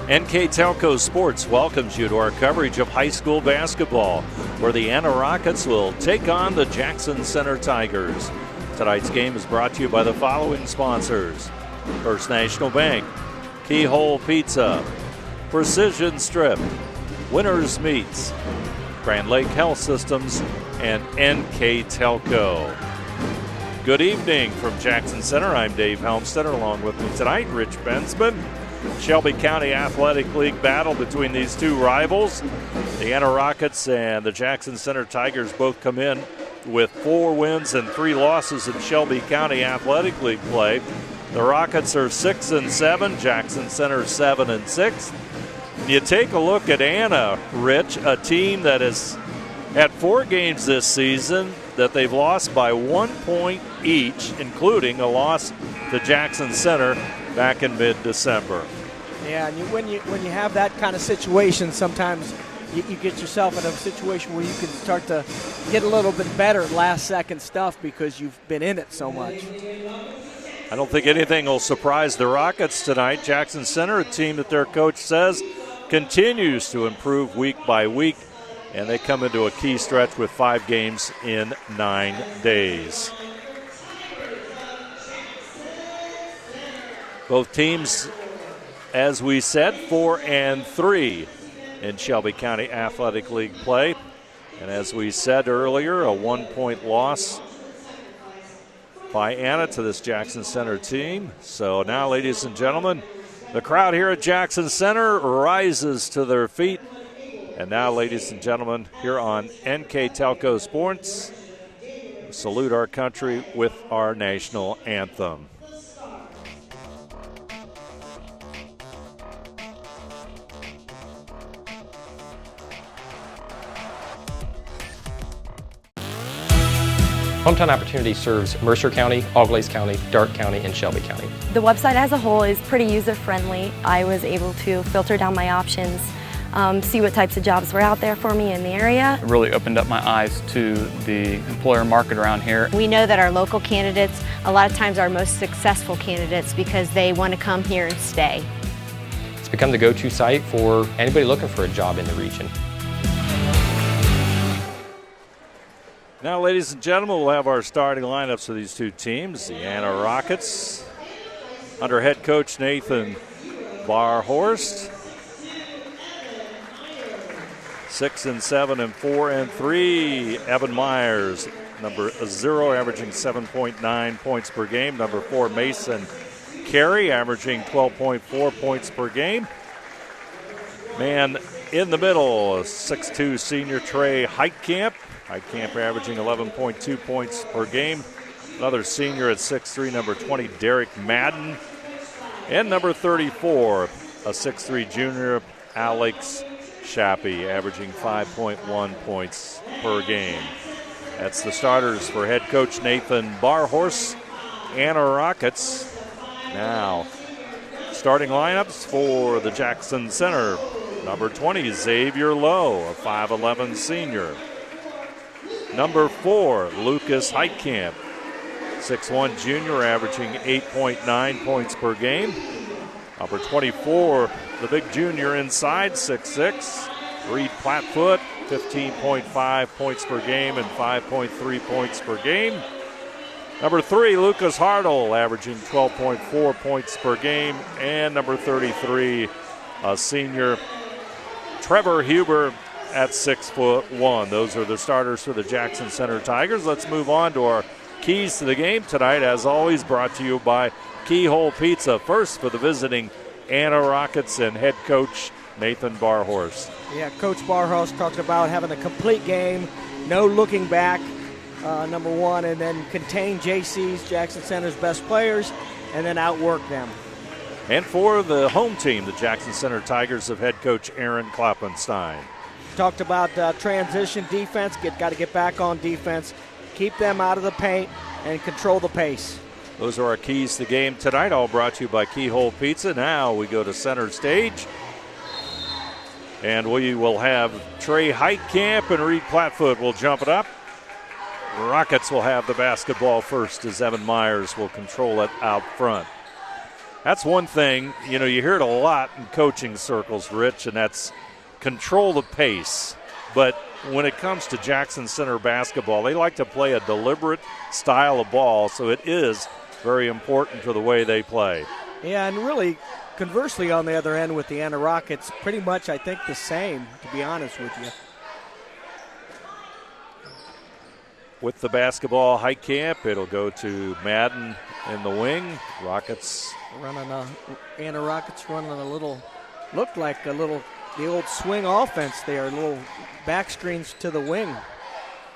NK Telco Sports welcomes you to our coverage of high school basketball, where the Anna Rockets will take on the Jackson Center Tigers. Tonight's game is brought to you by the following sponsors: First National Bank, Keyhole Pizza, Precision Strip, Winners Meats, Grand Lake Health Systems, and NK Telco. Good evening from Jackson Center. I'm Dave Helmstetter. Along with me tonight, Rich Bensman. Shelby County Athletic League battle between these two rivals. The Anna Rockets and the Jackson Center Tigers both come in with 4 wins and 3 losses in Shelby County Athletic League play. The Rockets are 6-7, Jackson Center 7-6. You take a look at Anna, Rich, a team that has had 4 games this season that they've lost by 1 point each, including a loss to Jackson Center back in mid-December. Yeah, and when you have that kind of situation, sometimes you get yourself in a situation where you can start to get a little bit better at last-second stuff because you've been in it so much. I don't think anything will surprise the Rockets tonight. Jackson Center, a team that their coach says continues to improve week by week, and they come into a key stretch with 5 games in 9 days. Both teams, as we said, 4-3 in Shelby County Athletic League play. And as we said earlier, a 1-point loss by Anna to this Jackson Center team. So now, ladies and gentlemen, the crowd here at Jackson Center rises to their feet. And now, ladies and gentlemen, here on NK Telco Sports, salute our country with our national anthem. Hometown Opportunity serves Mercer County, Auglaize County, Darke County, and Shelby County. The website as a whole is pretty user-friendly. I was able to filter down my options, see what types of jobs were out there for me in the area. It really opened up my eyes to the employer market around here. We know that our local candidates, a lot of times, are most successful candidates because they want to come here and stay. It's become the go-to site for anybody looking for a job in the region. Now, ladies and gentlemen, we'll have our starting lineups of these two teams. The Anna Rockets under head coach Nathan Barhorst. 6-7 and 4-3. Evan Myers, number 0, averaging 7.9 points per game. Number 4, Mason Carey, averaging 12.4 points per game. Man in the middle, 6'2 senior Trey Heitkamp. Heitkamp averaging 11.2 points per game. Another senior at 6'3", number 20, Derek Madden. And number 34, a 6'3 junior, Alex Shappy, averaging 5.1 points per game. That's the starters for head coach Nathan Barhorst, Anna Rockets. Now, starting lineups for the Jackson Center. Number 20, Xavier Lowe, a 5'11 senior. Number 4, Lucas Heitkamp, 6'1 junior, averaging 8.9 points per game. Number 24, the big junior inside, 6'6", Reed Plattfoot, 15.5 points per game and 5.3 points per game. Number 3, Lucas Hartle, averaging 12.4 points per game. And number 33, senior Trevor Huber, at 6'1". Those are the starters for the Jackson Center Tigers. Let's move on to our keys to the game tonight, as always brought to you by Keyhole Pizza. First for the visiting Anna Rockets and head coach Nathan Barhorst. Yeah, Coach Barhorst talked about having a complete game, no looking back, number 1, and then contain JC's, Jackson Center's best players, and then outwork them. And for the home team, the Jackson Center Tigers of head coach Aaron Kloppenstein. Talked about transition defense, got to get back on defense, keep them out of the paint, and control the pace. Those are our keys to the game tonight, all brought to you by Keyhole Pizza. Now we go to center stage, and we will have Trey Heitkamp and Reed Plattfoot will jump it up. Rockets will have the basketball first as Evan Myers will control it out front. That's one thing, you hear it a lot in coaching circles, Rich, and that's control the pace. But when it comes to Jackson Center basketball, they like to play a deliberate style of ball, so it is very important for the way they play. Yeah, and really, conversely, on the other end with the Anna Rockets, pretty much, I think, the same, to be honest with you. With the basketball, Heitkamp, it'll go to Madden in the wing. Rockets Anna Rockets running looked like the old swing offense there, little back screens to the wing.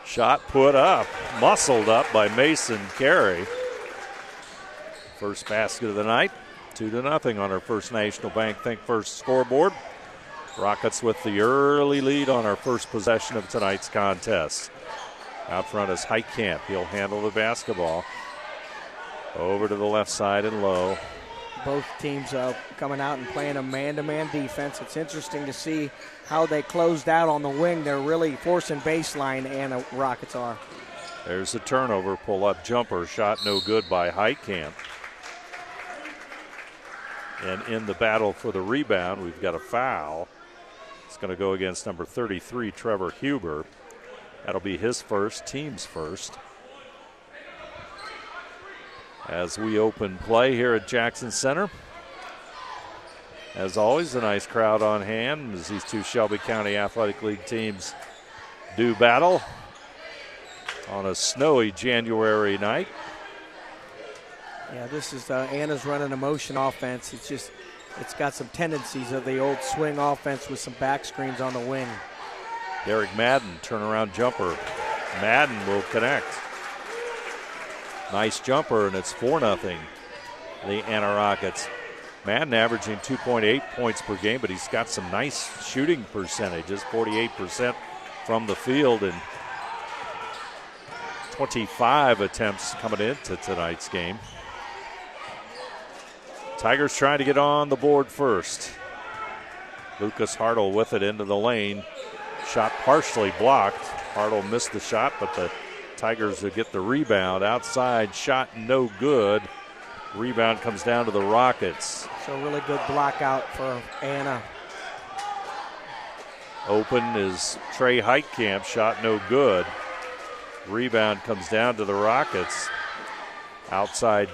Shot put up, muscled up by Mason Carey. First basket of the night, 2-0 on our First National Bank Think First scoreboard. Rockets with the early lead on our first possession of tonight's contest. Out front is Heitkamp. He'll handle the basketball. Over to the left side and low. Both teams coming out and playing a man-to-man defense. It's interesting to see how they closed out on the wing. They're really forcing baseline, and the Rockets are. There's a turnover, pull-up jumper. Shot no good by Heitkamp. And in the battle for the rebound, we've got a foul. It's going to go against number 33, Trevor Huber. That'll be his first, team's first. As we open play here at Jackson Center. As always, a nice crowd on hand as these two Shelby County Athletic League teams do battle on a snowy January night. Yeah, this is Anna's running a motion offense. It's got some tendencies of the old swing offense with some back screens on the wing. Derek Madden, turnaround jumper. Madden will connect. Nice jumper, and it's 4-0. The Anna Rockets. Madden averaging 2.8 points per game, but he's got some nice shooting percentages, 48% from the field and 25 attempts coming into tonight's game. Tigers trying to get on the board first. Lucas Hartle with it into the lane. Shot partially blocked. Hartle missed the shot, but the Tigers will get the rebound. Outside shot no good. Rebound comes down to the Rockets. So really good block out for Anna. Open is Trey Heitkamp. Shot no good. Rebound comes down to the Rockets. Outside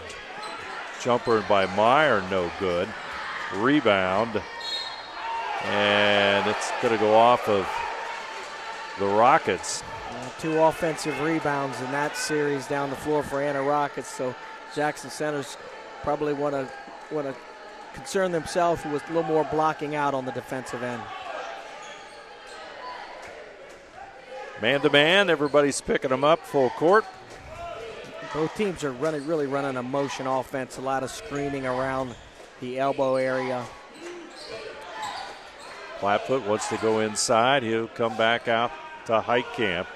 jumper by Meyer, no good. Rebound. And it's going to go off of the Rockets. Two offensive rebounds in that series down the floor for Anna Rockets. So Jackson Centers probably want to concern themselves with a little more blocking out on the defensive end. Man-to-man, everybody's picking them up full court. Both teams are really running a motion offense, a lot of screening around the elbow area. Flatfoot wants to go inside. He'll come back out to Heitkamp.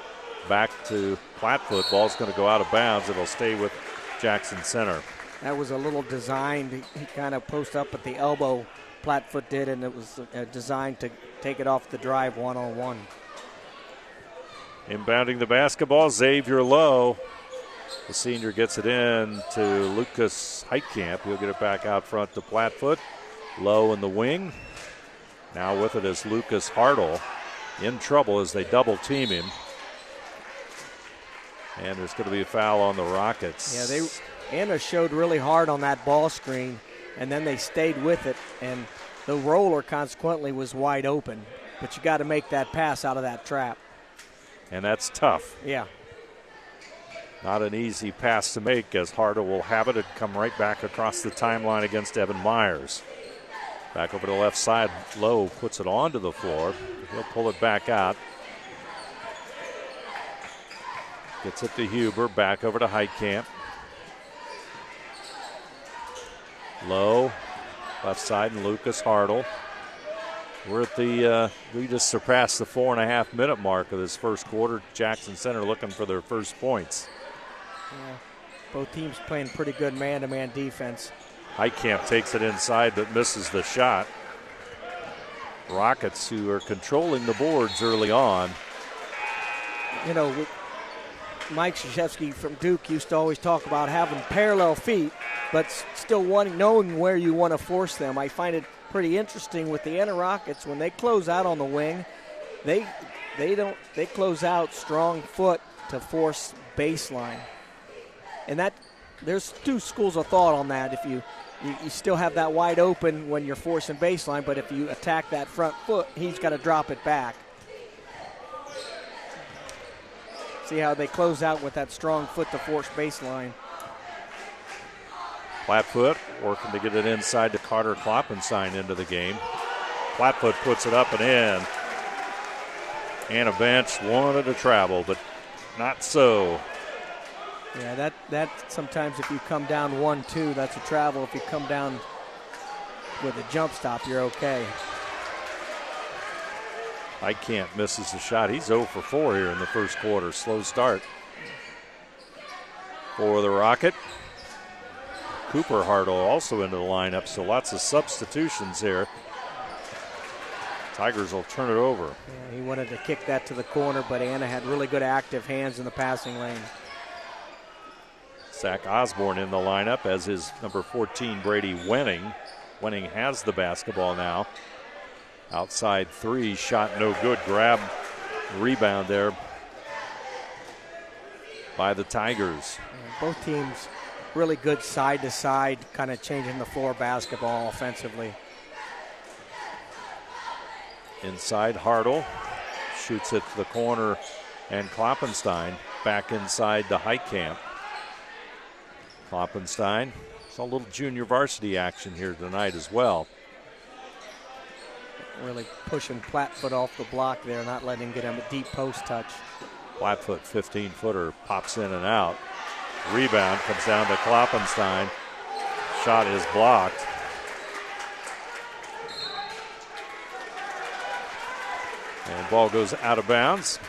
Back to Flatfoot. Ball's going to go out of bounds. It'll stay with Jackson Center. That was a little designed. He kind of post up at the elbow, Flatfoot did, and it was designed to take it off the drive one-on-one. Inbounding the basketball, Xavier Lowe. The senior gets it in to Lucas Heitkamp. He'll get it back out front to Flatfoot. Lowe in the wing. Now with it is Lucas Hartle. In trouble as they double team him. And there's going to be a foul on the Rockets. Yeah, Anna showed really hard on that ball screen, and then they stayed with it, and the roller consequently was wide open. But you got to make that pass out of that trap. And that's tough. Yeah. Not an easy pass to make as Hartle will have it and come right back across the timeline against Evan Myers. Back over to the left side, Lowe puts it onto the floor. He'll pull it back out. Gets it to Huber, back over to Heitkamp. Lowe, left side, and Lucas Hartle. We're at we just surpassed the 4.5-minute mark of this first quarter. Jackson Center looking for their first points. Yeah, both teams playing pretty good man-to-man defense. Heitkamp takes it inside but misses the shot. Rockets, who are controlling the boards early on. You know, Mike Krzyzewski from Duke used to always talk about having parallel feet but still knowing where you want to force them. I find it pretty interesting with the Anna Rockets when they close out on the wing. They close out strong foot to force baseline, and that there's two schools of thought on that. If you still have that wide open when you're forcing baseline, but if you attack that front foot, he's got to drop it back. See how they close out with that strong foot to force baseline. Flatfoot working to get it inside to Carter Kloppenstein into the game. Flatfoot puts it up and in. Anna Bench wanted to travel, but not so. Yeah, that sometimes if you come down 1-2, that's a travel. If you come down with a jump stop, you're okay. Heitkamp misses the shot. He's 0 for 4 here in the first quarter. Slow start for the Rocket. Cooper Hartle also into the lineup, so lots of substitutions here. Tigers will turn it over. Yeah, he wanted to kick that to the corner, but Anna had really good active hands in the passing lane. Zach Osborne in the lineup, as is number 14, Brady Wenning. Wenning has the basketball now. Outside three, shot no good. Grab, rebound there by the Tigers. Yeah, both teams really good side-to-side, kind of changing the floor basketball offensively. Inside, Hartle shoots it to the corner, and Kloppenstein back inside to Heitkamp. Kloppenstein, saw a little junior varsity action here tonight as well. Really pushing Flatfoot off the block there, not letting him get him a deep post touch. Flatfoot 15-footer pops in and out. Rebound comes down to Kloppenstein. Shot is blocked. And ball goes out of bounds.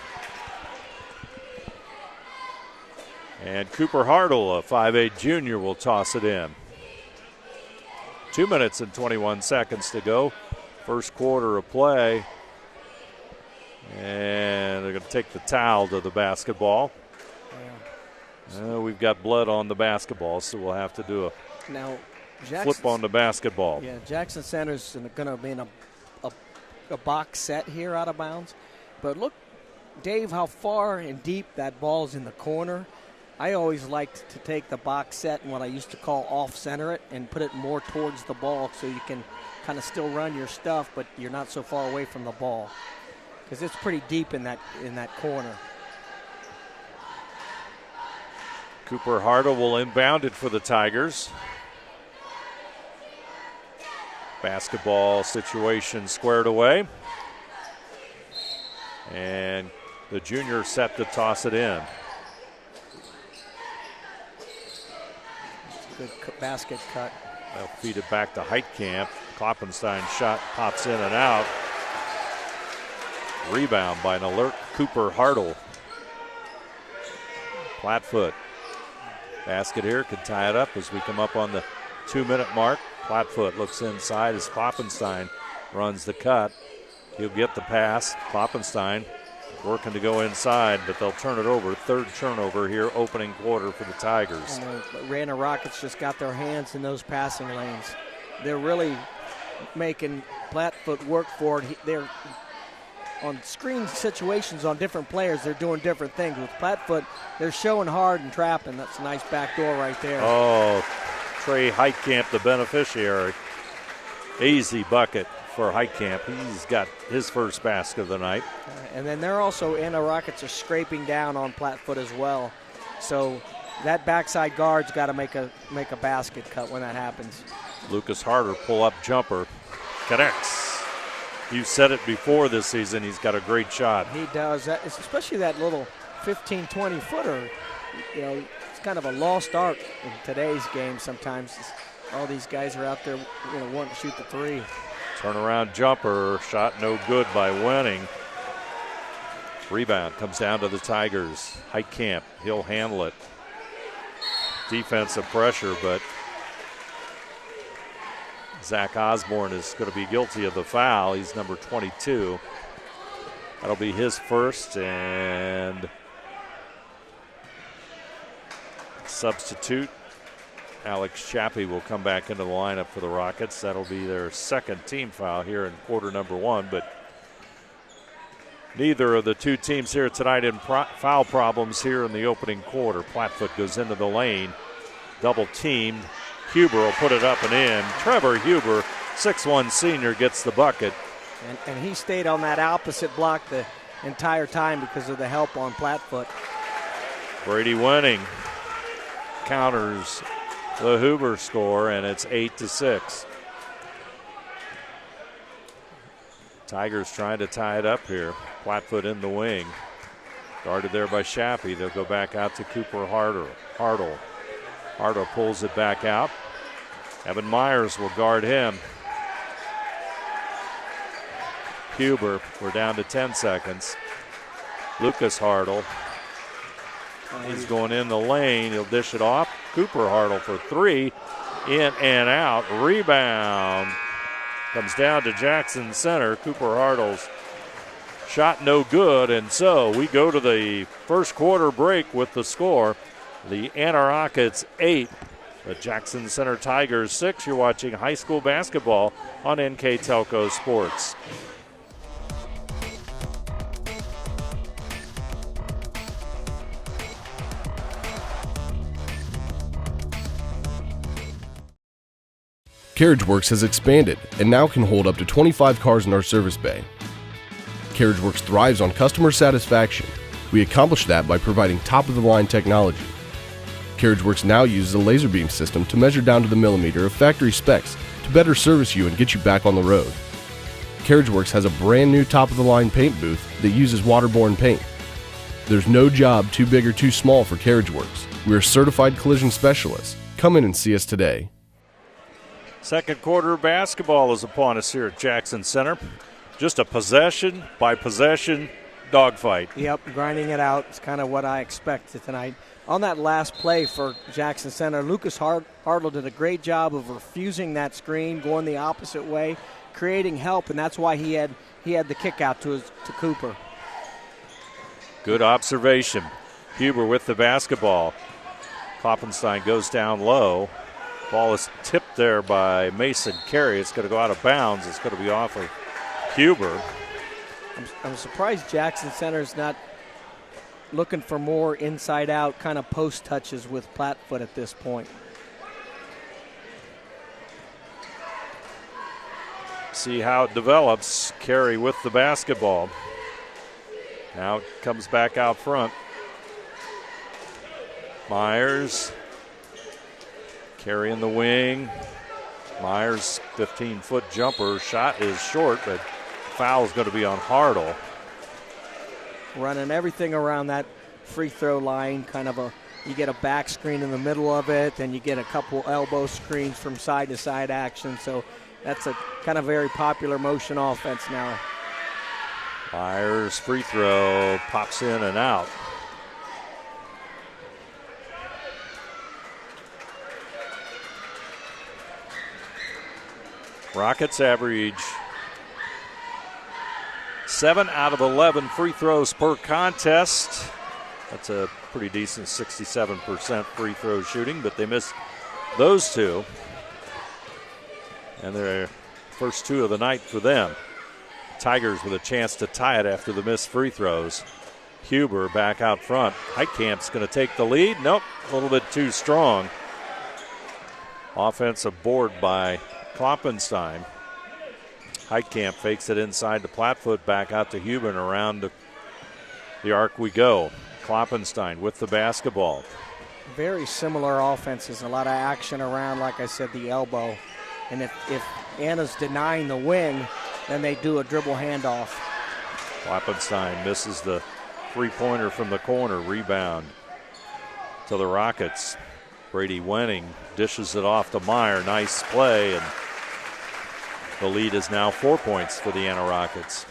And Cooper Hartle, a 5'8 junior, will toss it in. 2 minutes and 21 seconds to go. First quarter of play. And they're going to take the towel to the basketball. We've got blood on the basketball, so we'll have to do a flip on the basketball. Yeah, Jackson Center's going to be in a box set here out of bounds. But look, Dave, how far and deep that ball's in the corner. I always liked to take the box set and what I used to call off-center it and put it more towards the ball so you can kind of still run your stuff, but you're not so far away from the ball because it's pretty deep in that corner. Cooper Hartle will inbound it for the Tigers. Basketball situation squared away. And the junior set to toss it in. Good basket cut. They'll feed it back to Heitkamp. Kloppenstein shot pops in and out. Rebound by an alert Cooper Hartle. Flatfoot. Basket here, could tie it up as we come up on the 2-minute mark. Flatfoot looks inside as Kloppenstein runs the cut. He'll get the pass. Kloppenstein working to go inside, but they'll turn it over. Third turnover here, opening quarter for the Tigers. And the Anna Rockets just got their hands in those passing lanes. They're really making Flatfoot work for it. They're on screen situations on different players. They're doing different things. With Flatfoot, they're showing hard and trapping. That's a nice back door right there. Oh, Trey Heitkamp, the beneficiary. Easy bucket for Heitkamp. He's got his first basket of the night. And then they're also, Anna Rockets are scraping down on Flatfoot as well. So that backside guard's got to make a basket cut when that happens. Lucas Harder pull-up jumper. Connects. You said it before this season. He's got a great shot. He does. Especially that little 15, 20-footer. You know, it's kind of a lost art in today's game sometimes. All these guys are out there, wanting to shoot the three. Turnaround jumper. Shot no good by Wenning. Rebound comes down to the Tigers. Heitkamp, he'll handle it. Defensive pressure, but Zach Osborne is going to be guilty of the foul. He's number 22. That'll be his first, and substitute Alex Chappie will come back into the lineup for the Rockets. That'll be their second team foul here in quarter number 1, but neither of the two teams here tonight in foul problems here in the opening quarter. Plattfoot goes into the lane, double teamed. Huber will put it up and in. Trevor Huber, 6'1" senior, gets the bucket. And he stayed on that opposite block the entire time because of the help on Plattfoot. Brady Winning counters the Huber score, and it's 8-6. Tigers trying to tie it up here. Plattfoot in the wing. Guarded there by Shappy. They'll go back out to Cooper Hartle. Hartle pulls it back out. Evan Myers will guard him. Huber, we're down to 10 seconds. Lucas Hartle. He's going in the lane. He'll dish it off. Cooper Hartle for 3. In and out. Rebound. Comes down to Jackson Center. Cooper Hartle's shot no good. And so we go to the first quarter break with the score. The Anna Rockets 8. The Jackson Center Tigers 6. You're watching high school basketball on NK Telco Sports. CarriageWorks has expanded and now can hold up to 25 cars in our service bay. CarriageWorks thrives on customer satisfaction. We accomplish that by providing top-of-the-line technology. CarriageWorks now uses a laser beam system to measure down to the millimeter of factory specs to better service you and get you back on the road. CarriageWorks has a brand new top-of-the-line paint booth that uses waterborne paint. There's no job too big or too small for CarriageWorks. We are certified collision specialists. Come in and see us today. Second quarter basketball is upon us here at Jackson Center. Just a possession by possession dogfight. Yep, grinding it out. It's kind of what I expected tonight. On that last play for Jackson Center, Lucas Hartle did a great job of refusing that screen, going the opposite way, creating help, and that's why he had the kick out to Cooper. Good observation. Huber with the basketball. Kloppenstein goes down low. Ball is tipped there by Mason Carey. It's going to go out of bounds. It's going to be off of Huber. I'm surprised Jackson Center's not looking for more inside-out kind of post touches with Plattfoot at this point. See how it develops. Carey with the basketball. Now it comes back out front. Myers. Carey in the wing. Myers, 15-foot jumper. Shot is short, but foul is going to be on Hartle. Running everything around that free throw line, you get a back screen in the middle of it, then you get a couple elbow screens from side to side action. So that's a kind of very popular motion offense now. Myers free throw pops in and out. Rockets average 7 out of 11 free throws per contest. That's a pretty decent 67% free throw shooting, but they missed those two. And they're first two of the night for them. Tigers with a chance to tie it after the missed free throws. Huber back out front. Heitkamp's going to take the lead. Nope, a little bit too strong. Offensive board by Kloppenstein. Heitkamp fakes it inside to Plattfoot, back out to Huber, and around the arc we go. Kloppenstein with the basketball. Very similar offenses, a lot of action around, like I said, the elbow. And if Anna's denying the wing, then they do a dribble handoff. Kloppenstein misses the three-pointer from the corner. Rebound to the Rockets. Brady Wenning dishes it off to Meyer. Nice play, and the lead is now 4 points for the Anna Rockets.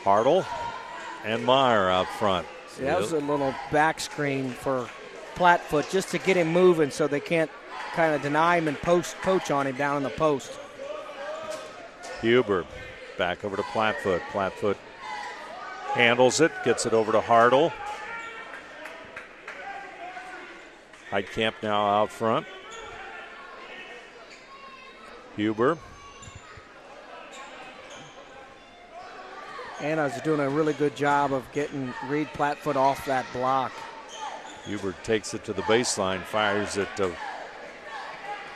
Hartle and Meyer out front. See, that was a little back screen for Plattfoot just to get him moving so they can't kind of deny him and poach on him down in the post. Huber back over to Plattfoot. Plattfoot handles it, gets it over to Hartle. Heitkamp now out front. Huber. Anna's doing a really good job of getting Reed Plattfoot off that block. Huber takes it to the baseline, fires it to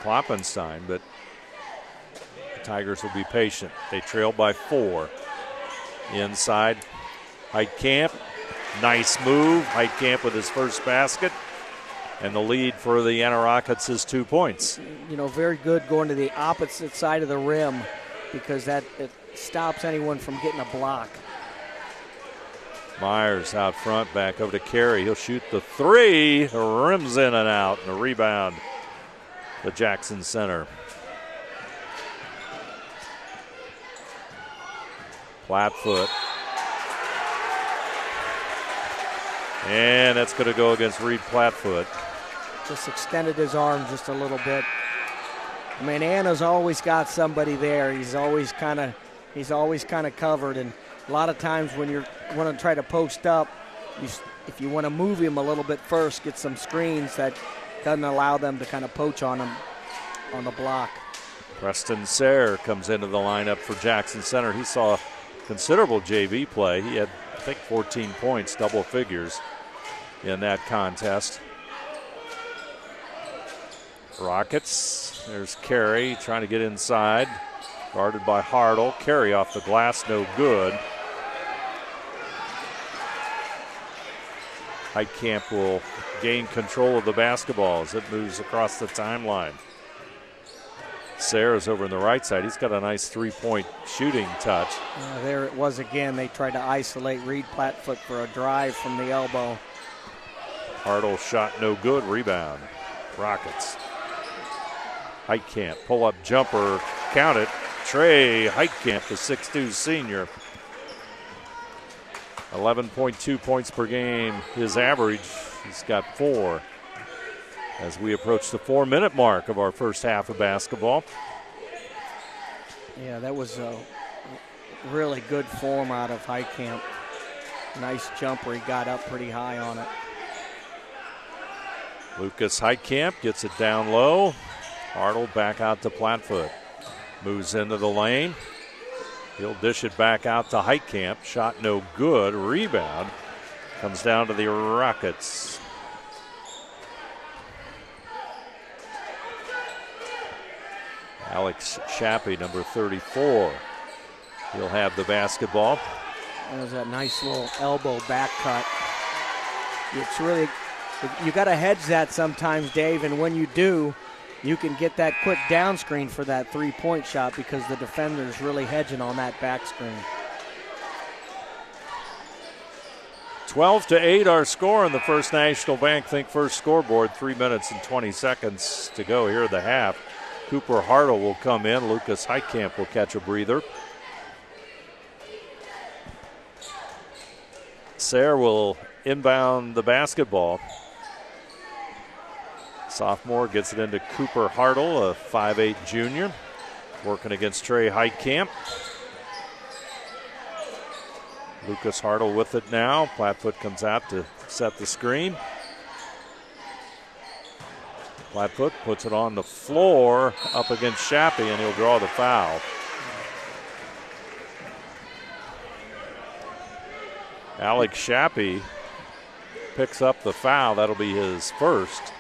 Kloppenstein, but the Tigers will be patient. They trail by 4. Inside, Heitkamp. Nice move. Heitkamp with his first basket. And the lead for the Anna Rockets is 2 points. You know, very good going to the opposite side of the rim because it stops anyone from getting a block. Myers out front, back over to Carey. He'll shoot the 3. The rim's in and out, and a rebound. The Jackson Center. Plattfoot. And that's going to go against Reed Plattfoot. Just extended his arm just a little bit. I mean, Anna's always got somebody there. He's always kind of covered. And a lot of times when you want to try to post up, if you want to move him a little bit first, get some screens that doesn't allow them to kind of poach on him on the block. Preston Sayre comes into the lineup for Jackson Center. He saw considerable JV play. He had, I think, 14 points, double figures in that contest. Rockets, there's Carey trying to get inside. Guarded by Hartle. Carey off the glass, no good. Heitkamp will gain control of the basketball as it moves across the timeline. Sayre's over on the right side. He's got a nice three-point shooting touch. There it was again. They tried to isolate Reed Plattfoot for a drive from the elbow. Hartle shot no good. Rebound. Rockets. Heitkamp, pull-up jumper. Count it. Trey Heitkamp, the 6'2 senior. 11.2 points per game. His average, he's got 4. As we approach the 4-minute mark of our first half of basketball. Yeah, that was a really good form out of Heitkamp. Nice jumper. He got up pretty high on it. Lucas Heitkamp gets it down low. Hartle back out to Plattfoot. Moves into the lane. He'll dish it back out to Heitkamp. Shot no good. Rebound. Comes down to the Rockets. Alex Shappy, number 34. He'll have the basketball. There's that nice little elbow back cut. It's really, you got to hedge that sometimes, Dave, and when you do, you can get that quick down screen for that three-point shot because the defender's really hedging on that back screen. 12-8 our score in the First National Bank Think First scoreboard. 3 minutes and 20 seconds to go here in the half. Cooper Hartle will come in. Lucas Heitkamp will catch a breather. Sayre will inbound the basketball. Sophomore gets it into Cooper Hartle, a 5'8 junior, working against Trey Heitkamp. Lucas Hartle with it now. Plattfoot comes out to set the screen. Plattfoot puts it on the floor up against Shappy, and he'll draw the foul. Alex Shappy picks up the foul. That'll be his first.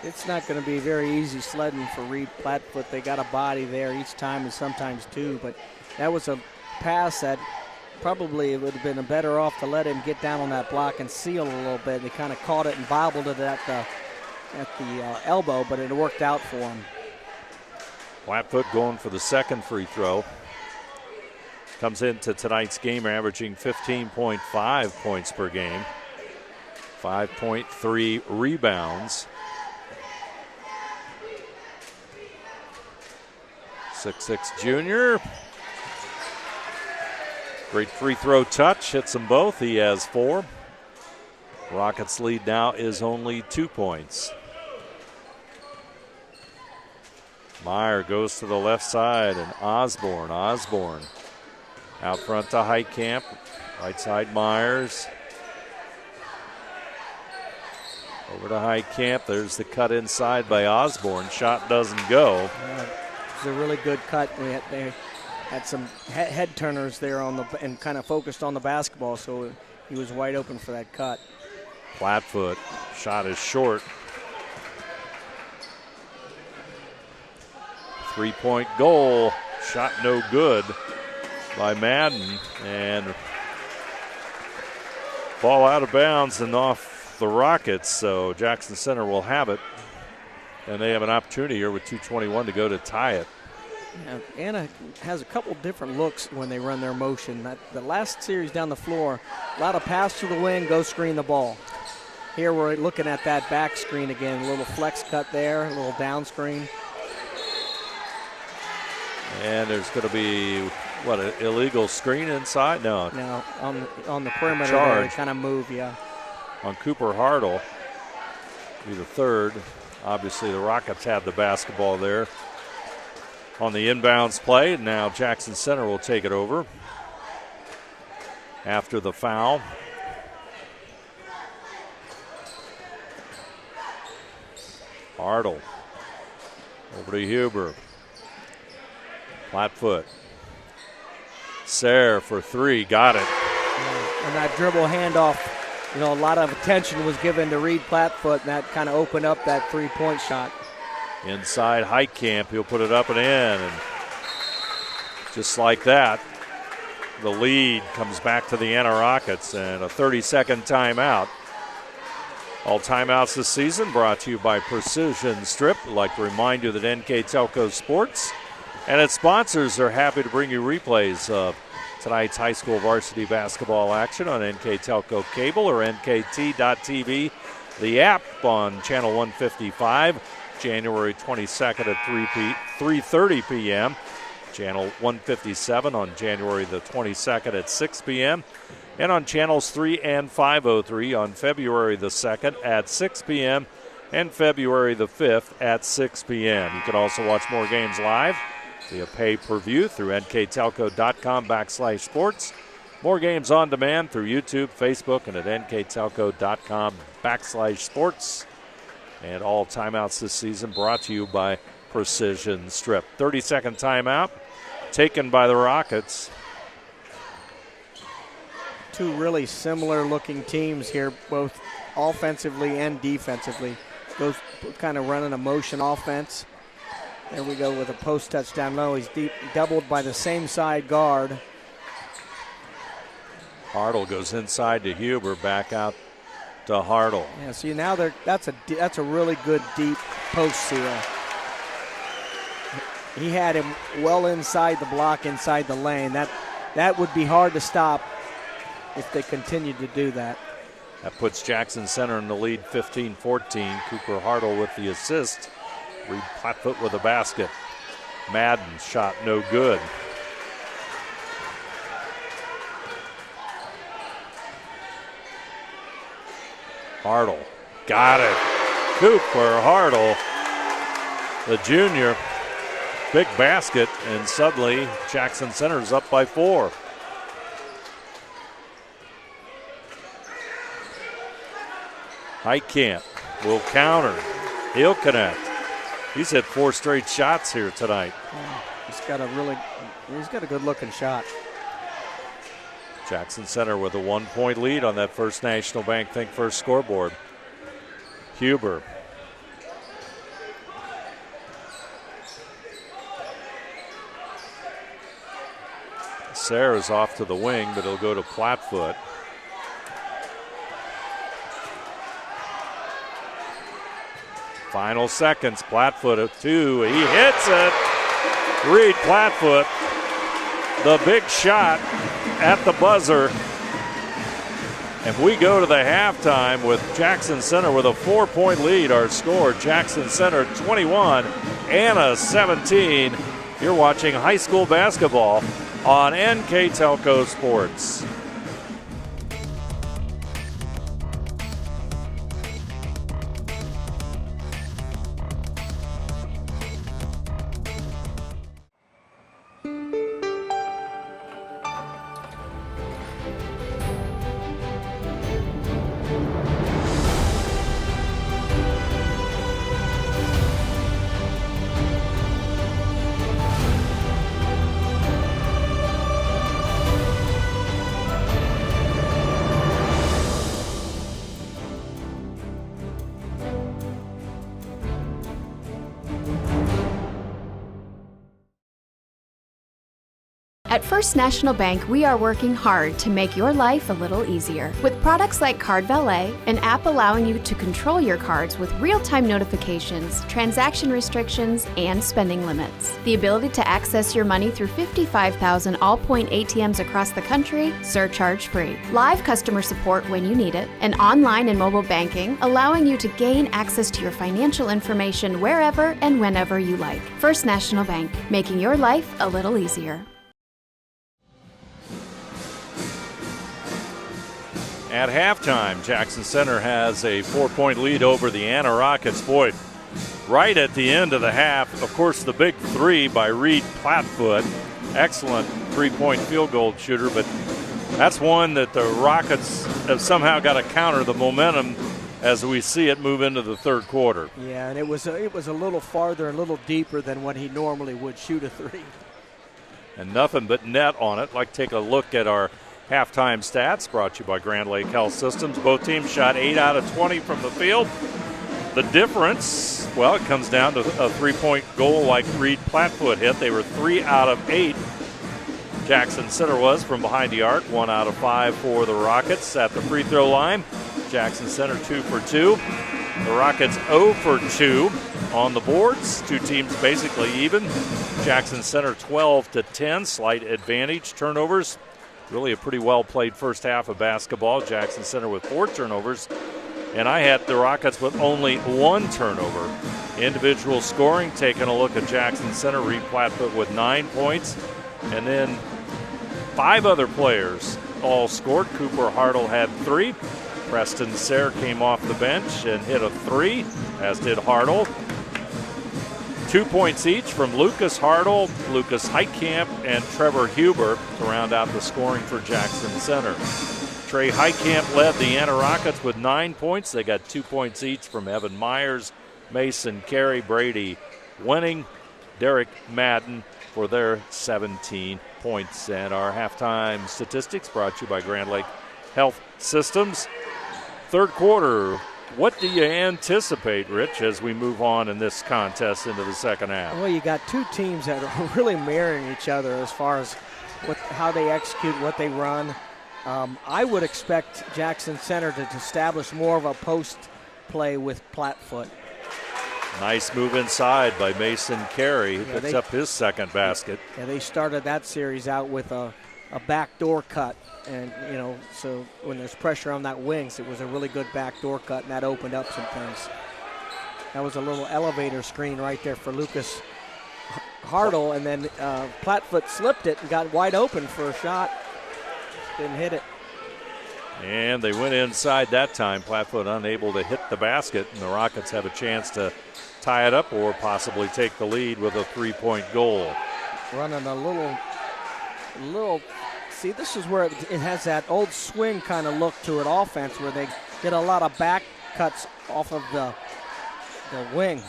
It's not going to be very easy sledding for Reed Plattfoot. They got a body there each time and sometimes two, but that was a pass that probably it would have been better off to let him get down on that block and seal a little bit. They kind of caught it and bobbled it at the elbow, but it worked out for him. Plattfoot going for the second free throw. Comes into tonight's game averaging 15.5 points per game, 5.3 rebounds. 6'6 junior. Great free throw touch, hits them both. He has 4. Rockets lead now is only 2 points. Meyer goes to the left side, and Osborne out front to Heitkamp. Right side Myers. Over to High Camp. There's the cut inside by Osborne. Shot doesn't go. It's a really good cut. They had some head turners there and kind of focused on the basketball, so he was wide open for that cut. Flatfoot. Shot is short. 3-point goal. Shot no good by Madden. And ball out of bounds and off the Rockets. So Jackson Center will have it. And they have an opportunity here with 2:21 to go to tie it. Yeah, Anna has a couple different looks when they run their motion. The last series down the floor, a lot of pass to the wing, go screen the ball. Here we're looking at that back screen again, a little flex cut there, a little down screen. And there's going to be, what, an illegal screen inside? No. No, on the perimeter Charge. there, they kind of move, yeah. On Cooper Hartle, be the third. Obviously the Rockets had the basketball there on the inbounds play. Now Jackson Center will take it over after the foul. Hartle over to Huber. Flatfoot. Sayre for three, got it. And that dribble handoff, a lot of attention was given to Reed Flatfoot, and that kind of opened up that three-point shot. Inside Heitkamp, he'll put it up and in. And just like that, the lead comes back to the Anna Rockets, and a 30-second timeout. All timeouts this season brought to you by Precision Strip. I'd like to remind you that NK Telco Sports and its sponsors are happy to bring you replays of tonight's high school varsity basketball action on NK Telco Cable or NKT.TV, the app on Channel 155, January 22nd at 3:30 p.m., Channel 157 on January the 22nd at 6 p.m., and on Channels 3 and 503 on February the 2nd at 6 p.m. and February the 5th at 6 p.m. You can also watch more games live via pay-per-view through nktelco.com/sports. More games on demand through YouTube, Facebook, and at nktelco.com/sports. And all timeouts this season brought to you by Precision Strip. 30-second timeout taken by the Rockets. Two really similar-looking teams here, both offensively and defensively. Both kind of running a motion offense. There we go with a post touchdown low. He's doubled by the same side guard. Hartle goes inside to Huber, back out to Hartle. Yeah, see now that's a really good deep post seal. He had him well inside the block, inside the lane. That would be hard to stop if they continued to do that. That puts Jackson Center in the lead 15-14. Cooper Hartle with the assist. Reed Flatfoot with a basket. Madden shot no good. Hartle got it. Cooper Hartle, the junior, big basket, and suddenly Jackson Center's up by 4. Heitkamp will counter. He'll connect. He's hit 4 straight shots here tonight. He's got a good looking shot. Jackson Center with a 1-point lead on that First National Bank Think First scoreboard. Huber. Sayre is off to the wing, but he'll go to Flatfoot. Final seconds, Flatfoot at 2. He hits it. Reed Flatfoot, the big shot at the buzzer. And we go to the halftime with Jackson Center with a 4-point lead. Our score, Jackson Center 21, Anna 17. You're watching high school basketball on NK Telco Sports. At First National Bank, we are working hard to make your life a little easier. With products like Card Valet, an app allowing you to control your cards with real-time notifications, transaction restrictions, and spending limits. The ability to access your money through 55,000 all-point ATMs across the country, surcharge-free. Live customer support when you need it, and online and mobile banking, allowing you to gain access to your financial information wherever and whenever you like. First National Bank, making your life a little easier. At halftime, Jackson Center has a 4-point lead over the Anna Rockets. Boy, right at the end of the half, of course, the big three by Reed Plattfoot. Excellent three-point field goal shooter, but that's one that the Rockets have somehow got to counter the momentum as we see it move into the third quarter. Yeah, and it was a little farther, a little deeper than what he normally would shoot a three. And nothing but net on it. Like, take a look at our halftime stats brought to you by Grand Lake Health Systems. Both teams shot 8 out of 20 from the field. The difference, well, it comes down to a three-point goal like Reed Plattfoot hit. They were 3 out of 8. Jackson Center was from behind the arc, 1 out of 5 for the Rockets. At the free throw line, Jackson Center 2 for 2. The Rockets 0 for 2 on the boards. Two teams basically even. Jackson Center 12 to 10, slight advantage. Turnovers, really a pretty well-played first half of basketball. Jackson Center with 4 turnovers. And I had the Rockets with only 1 turnover. Individual scoring, taking a look at Jackson Center. Reed Plattfoot with 9 points. And then 5 other players all scored. Cooper Hartle had 3. Preston Sayre came off the bench and hit a 3, as did Hartle. 2 points each from Lucas Hartle, Lucas Heitkamp, and Trevor Huber to round out the scoring for Jackson Center. Trey Heitkamp led the Anna Rockets with 9 points. They got 2 points each from Evan Myers, Mason Carey, Brady Winning, Derek Madden for their 17 points. And our halftime statistics brought to you by Grand Lake Health Systems. Third quarter, what do you anticipate, Rich, as we move on in this contest into the second half? Well, you got two teams that are really mirroring each other as far as how they execute, what they run. I would expect Jackson Center to establish more of a post play with Plattfoot. Nice move inside by Mason Carey, who picks up his second basket. Yeah, they started that series out with a backdoor cut. And, so when there's pressure on that wings, it was a really good backdoor cut, and that opened up some things. That was a little elevator screen right there for Lucas Hartle, and then Plattfoot slipped it and got wide open for a shot. Didn't hit it. And they went inside that time. Plattfoot unable to hit the basket, and the Rockets have a chance to tie it up or possibly take the lead with a 3-point goal. Running a little. See, this is where it has that old swing kind of look to it, offense, where they get a lot of back cuts off of the wing.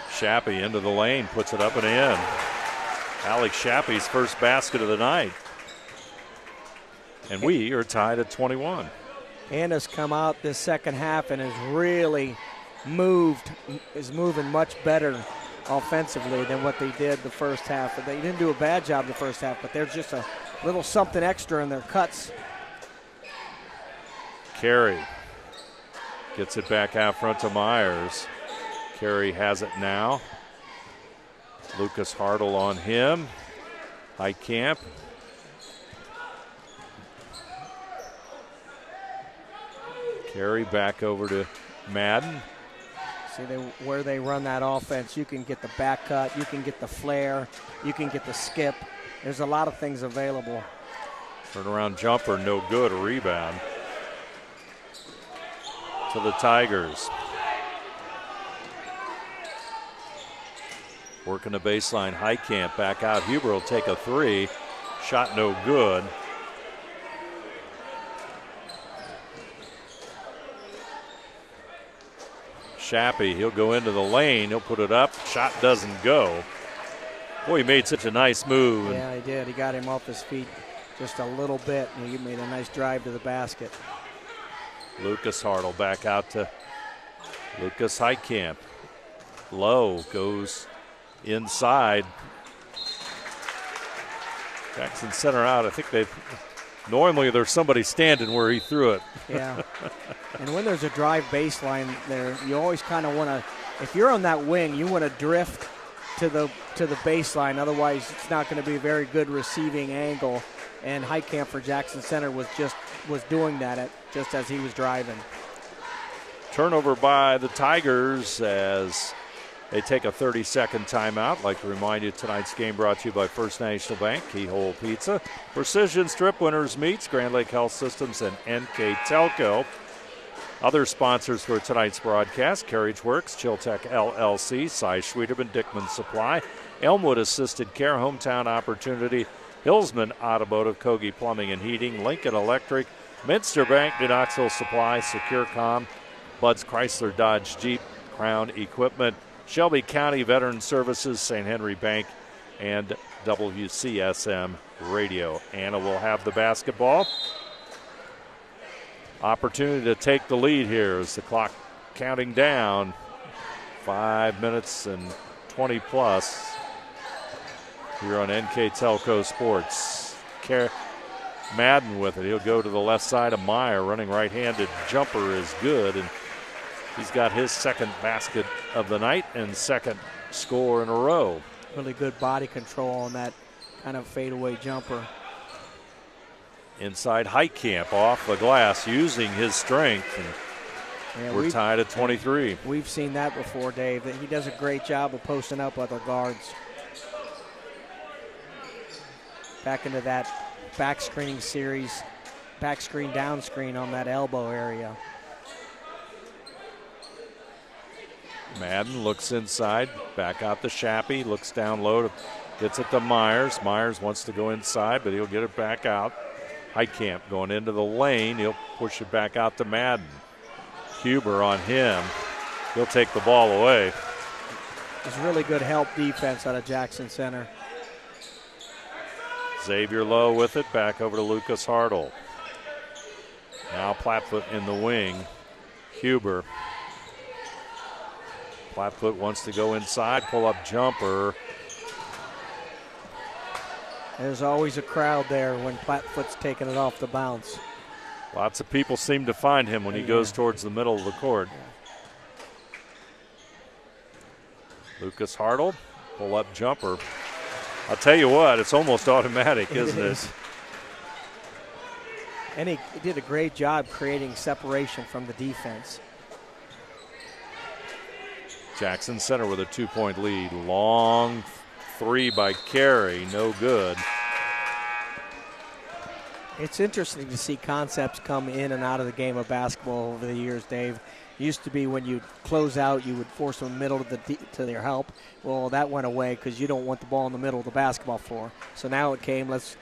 Shappy into the lane, puts it up and in. Alex Shappy's first basket of the night. And we are tied at 21. Anna's come out this second half and has really is moving much better offensively than what they did the first half. They didn't do a bad job the first half, but there's just a little something extra in their cuts. Carey gets it back out front to Myers. Carey has it now. Lucas Hartle on him. Heitkamp. Carey back over to Madden. See, where they run that offense, you can get the back cut, you can get the flare, you can get the skip. There's a lot of things available. Turnaround jumper, no good, a rebound. To the Tigers. Working the baseline, Heitkamp back out. Huber will take a 3. Shot no good. Shappy, he'll go into the lane. He'll put it up. Shot doesn't go. Boy, he made such a nice move. Yeah, he did. He got him off his feet just a little bit, and he made a nice drive to the basket. Lucas Hartle back out to Lucas Heitkamp. Low goes inside. Jackson Center out. I think normally there's somebody standing where he threw it. Yeah. And when there's a drive baseline there, you always kind of want to, if you're on that wing, you want to drift to the baseline. Otherwise, it's not going to be a very good receiving angle. And Heitkamp for Jackson Center was doing that just as he was driving. Turnover by the Tigers as they take a 30-second timeout. I'd like to remind you tonight's game brought to you by First National Bank, Keyhole Pizza, Precision Strip Winners Meats, Grand Lake Health Systems, and NK Telco. Other sponsors for tonight's broadcast: Carriage Works, Chiltech LLC, Cy Schwederman, Dickman Supply, Elmwood Assisted Care, Hometown Opportunity, Hillsman Automotive, Kogi Plumbing and Heating, Lincoln Electric, Minster Bank, New Knoxville Supply, SecureCom, Bud's Chrysler Dodge Jeep, Crown Equipment, Shelby County Veteran Services, St. Henry Bank, and WCSM Radio. Anna will have the basketball. Opportunity to take the lead here as the clock counting down. 5 minutes and 20 plus here on NK Telco Sports. Madden with it. He'll go to the left side of Meyer. Running right-handed jumper is good, and he's got his second basket of the night and second score in a row. Really good body control on that kind of fadeaway jumper. Inside Heitkamp off the glass using his strength, and we're tied at 23. We've seen that before, Dave, that he does a great job of posting up other guards. Back into that back screening series, back screen, down screen on that elbow area. Madden looks inside, back out to Shappy, looks down low, gets it to Myers. Myers wants to go inside, but he'll get it back out. Heitkamp going into the lane. He'll push it back out to Madden. Huber on him. He'll take the ball away. It's really good help defense out of Jackson Center. Xavier Lowe with it. Back over to Lucas Hartle. Now Plattfoot in the wing. Huber. Plattfoot wants to go inside. Pull up jumper. There's always a crowd there when Plattfoot's taking it off the bounce. Lots of people seem to find him when he goes towards the middle of the court. Lucas Hartle, pull up jumper. I'll tell you what, it's almost automatic, isn't it? And he did a great job creating separation from the defense. Jackson Center with a 2-point lead. Long three by Carey, no good. It's interesting to see concepts come in and out of the game of basketball over the years, Dave. It used to be when you close out, you would force them middle to their help. Well, that went away because you don't want the ball in the middle of the basketball floor. So now it came, let's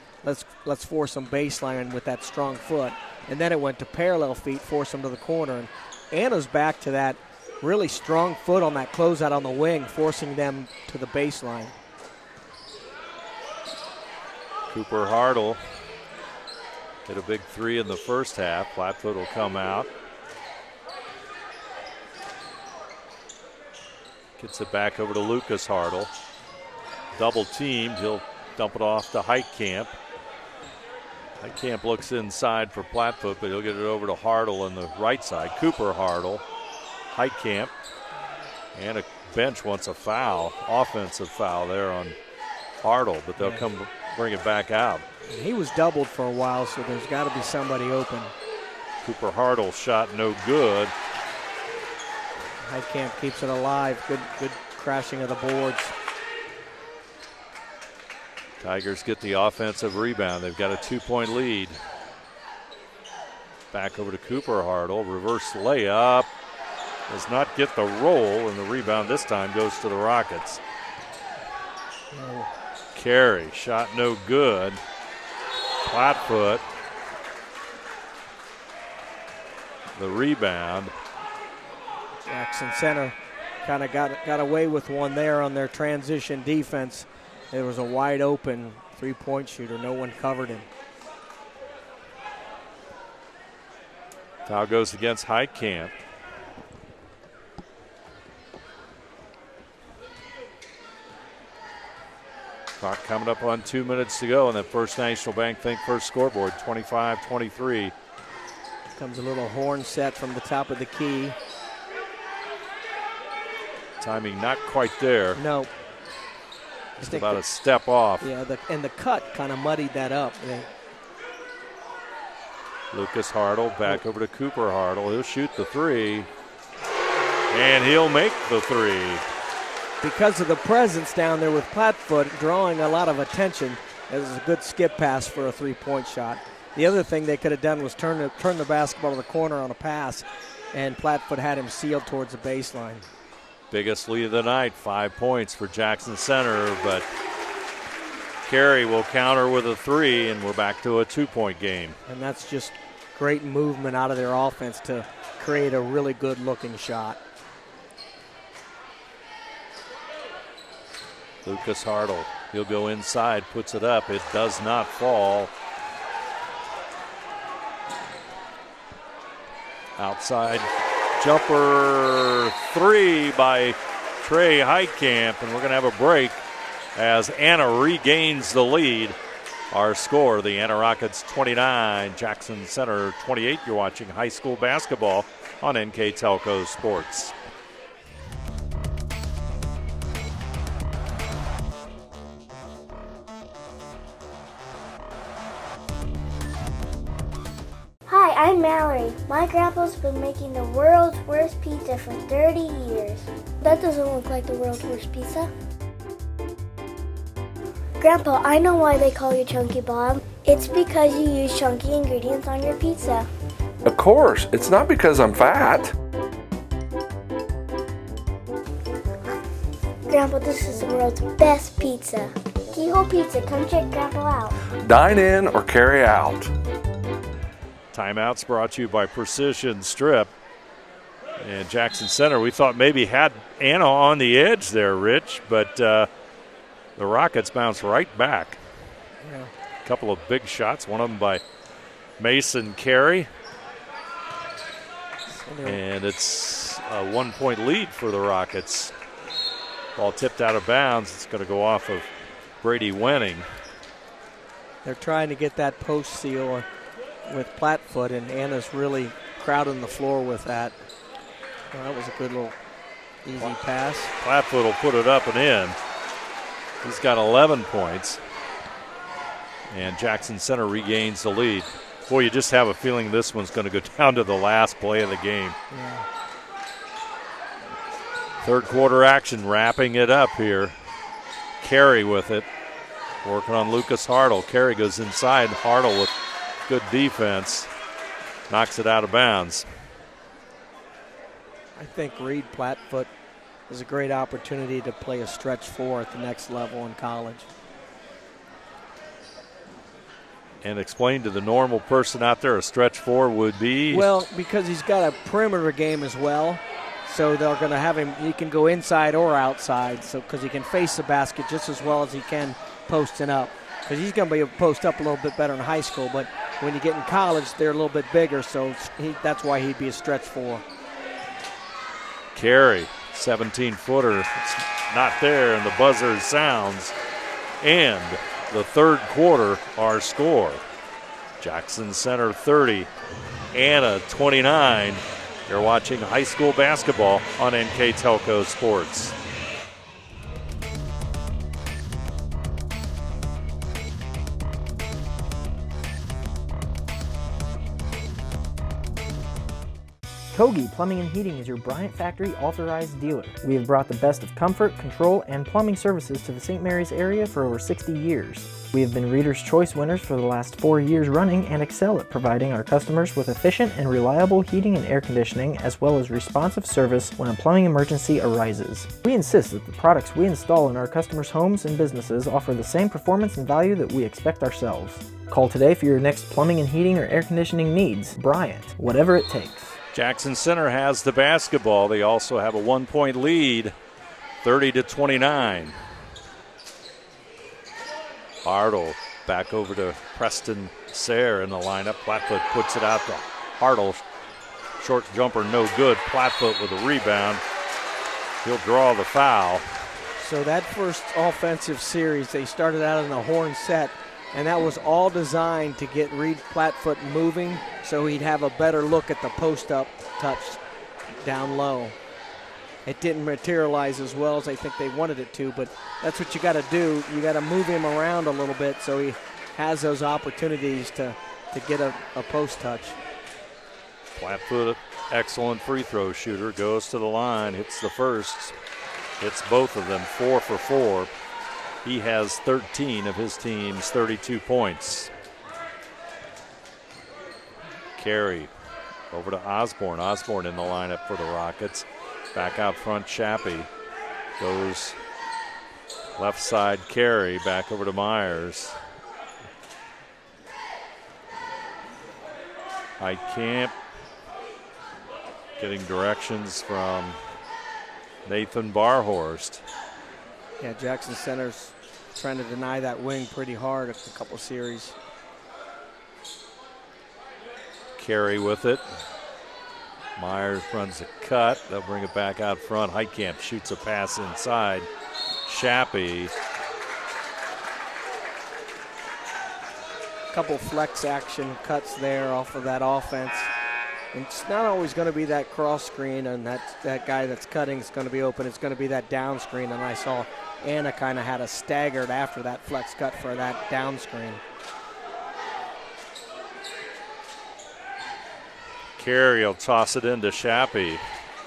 force them baseline with that strong foot. And then it went to parallel feet, force them to the corner. And Anna's back to that really strong foot on that closeout on the wing, forcing them to the baseline. Cooper Hartle hit a big three in the first half. Plattfoot will come out. Gets it back over to Lucas Hartle. Double teamed. He'll dump it off to Heitkamp. Heitkamp looks inside for Plattfoot, but he'll get it over to Hartle on the right side. Cooper Hartle. Heitkamp. And a bench wants a foul. Offensive foul there on Hartle, but they'll come bring it back out. He was doubled for a while, so there's got to be somebody open. Cooper Hartle shot no good. Heitkamp keeps it alive. Good crashing of the boards. Tigers get the offensive rebound. They've got a 2-point lead. Back over to Cooper Hartle. Reverse layup. Does not get the roll, and the rebound this time goes to the Rockets. Carey, shot no good. Plattfoot. The rebound. Jackson Center kind of got away with one there on their transition defense. There was a wide open three-point shooter. No one covered him. Foul goes against Heitkamp. Clock coming up on 2 minutes to go, and then First National Bank Think First scoreboard, 25-23. Comes a little horn set from the top of the key. Timing not quite there. No. Just about a step off. Yeah, and the cut kind of muddied that up. Lucas Hartle back over to Cooper Hartle. He'll shoot the three, and he'll make the three. Because of the presence down there with Plattfoot drawing a lot of attention, it was a good skip pass for a three-point shot. The other thing they could have done was turn the basketball to the corner on a pass, and Plattfoot had him sealed towards the baseline. Biggest lead of the night, 5 points for Jackson Center, but Carey will counter with a three, and we're back to a 2-point game. And that's just great movement out of their offense to create a really good-looking shot. Lucas Hartle, he'll go inside, puts it up. It does not fall. Outside jumper three by Trey Heitkamp, and we're going to have a break as Anna regains the lead. Our score, the Anna Rockets 29, Jackson Center 28. You're watching high school basketball on NK Telco Sports. Hi, I'm Mallory. My grandpa's been making the world's worst pizza for 30 years. That doesn't look like the world's worst pizza. Grandpa, I know why they call you Chunky Bob. It's because you use chunky ingredients on your pizza. Of course, it's not because I'm fat. Grandpa, this is the world's best pizza. Keyhole Pizza, come check Grandpa out. Dine in or carry out. Timeouts brought to you by Precision Strip. And Jackson Center, we thought maybe had Anna on the edge there, Rich, but the Rockets bounced right back. Yeah. A couple of big shots, one of them by Mason Carey. And it's a 1-point lead for the Rockets. Ball tipped out of bounds. It's going to go off of Brady Wenning. They're trying to get that post seal with Plattfoot, and Anna's really crowding the floor with that. Well, that was a good little easy pass. Plattfoot will put it up and in. He's got 11 points. And Jackson Center regains the lead. Boy, you just have a feeling this one's going to go down to the last play of the game. Yeah. Third quarter action, wrapping it up here. Carey with it. Working on Lucas Hartle. Carey goes inside. Hartle with good defense. Knocks it out of bounds. I think Reed Plattfoot is a great opportunity to play a stretch four at the next level in college. And explain to the normal person out there, a stretch four would be? Well, because he's got a perimeter game as well. So they're going to have him, he can go inside or outside, so because he can face the basket just as well as he can posting up. Because he's going to be able to post up a little bit better in high school, but when you get in college, they're a little bit bigger, so that's why he'd be a stretch four. Carey, 17-footer. It's not there, and the buzzer sounds. And the third quarter, our score. Jackson Center 30, Anna 29. You're watching high school basketball on NK Telco Sports. Kogi Plumbing and Heating is your Bryant Factory authorized dealer. We have brought the best of comfort, control, and plumbing services to the St. Mary's area for over 60 years. We have been Reader's Choice winners for the last 4 years running and excel at providing our customers with efficient and reliable heating and air conditioning, as well as responsive service when a plumbing emergency arises. We insist that the products we install in our customers' homes and businesses offer the same performance and value that we expect ourselves. Call today for your next plumbing and heating or air conditioning needs. Bryant, whatever it takes. Jackson Center has the basketball. They also have a 1-point lead, 30-29. Hartle back over to Preston Sayre in the lineup. Plattfoot puts it out to Hartle. Short jumper, no good. Plattfoot with a rebound. He'll draw the foul. So that first offensive series, they started out in a horn set, and that was all designed to get Reed Plattfoot moving so he'd have a better look at the post-up touch down low. It didn't materialize as well as I think they wanted it to, but that's what you got to do. You got to move him around a little bit so he has those opportunities to get a post touch. Plattfoot, excellent free throw shooter, goes to the line, hits the first, hits both of them, 4 for 4. He has 13 of his team's 32 points. Carey over to Osborne. Osborne in the lineup for the Rockets. Back out front, Shappy. Goes left side, Carey. Back over to Myers. Heitkamp getting directions from Nathan Barhorst. Yeah, Jackson Center's trying to deny that wing pretty hard a couple series. Carey with it. Myers runs a cut. They'll bring it back out front. Heitkamp shoots a pass inside. Shappy. Couple flex action cuts there off of that offense. It's not always going to be that cross screen, and that guy that's cutting is going to be open. It's going to be that down screen, and I saw Anna kind of had a staggered after that flex cut for that down screen. Carey will toss it into Shappy.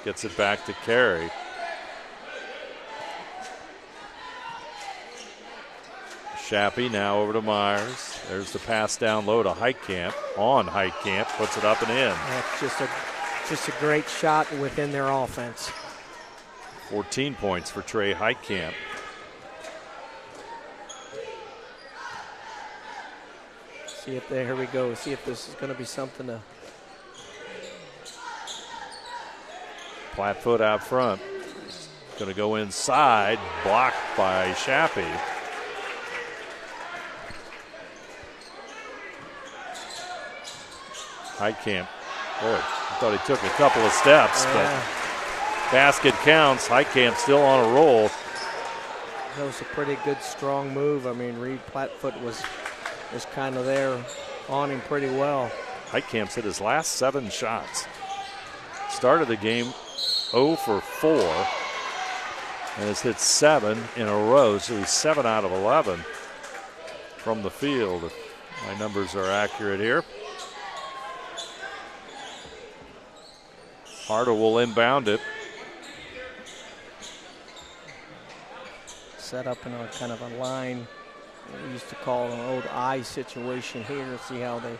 Gets it back to Carey. Shappy now over to Myers. There's the pass down low to Heitkamp. On Heitkamp, puts it up and in. That's just a great shot within their offense. 14 points for Trey Heitkamp. See if here we go. See if this is going to be something to. Plattfoot out front. Going to go inside, blocked by Shappy. Heitkamp. Boy, I thought he took a couple of steps, but basket counts. Heitkamp still on a roll. That was a pretty good, strong move. I mean, Reed Plattfoot was kind of there on him pretty well. Heitkamp's hit his last 7 shots. Started the game 0 for 4 and has hit 7 in a row, so he's 7 out of 11 from the field, if my numbers are accurate here. Harder will inbound it. Set up in a kind of a line, we used to call an old eye situation here. Let's see how they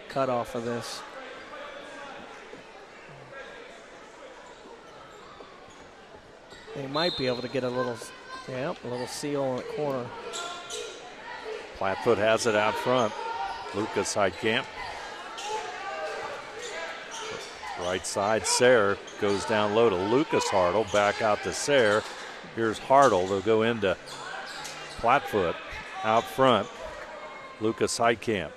cut off of this. They might be able to get a little seal in the corner. Plattfoot has it out front. Lucas Heitkamp. Right side, Sayre goes down low to Lucas Hartle. Back out to Sayre. Here's Hartle. They'll go into Plattfoot out front. Lucas Heitkamp.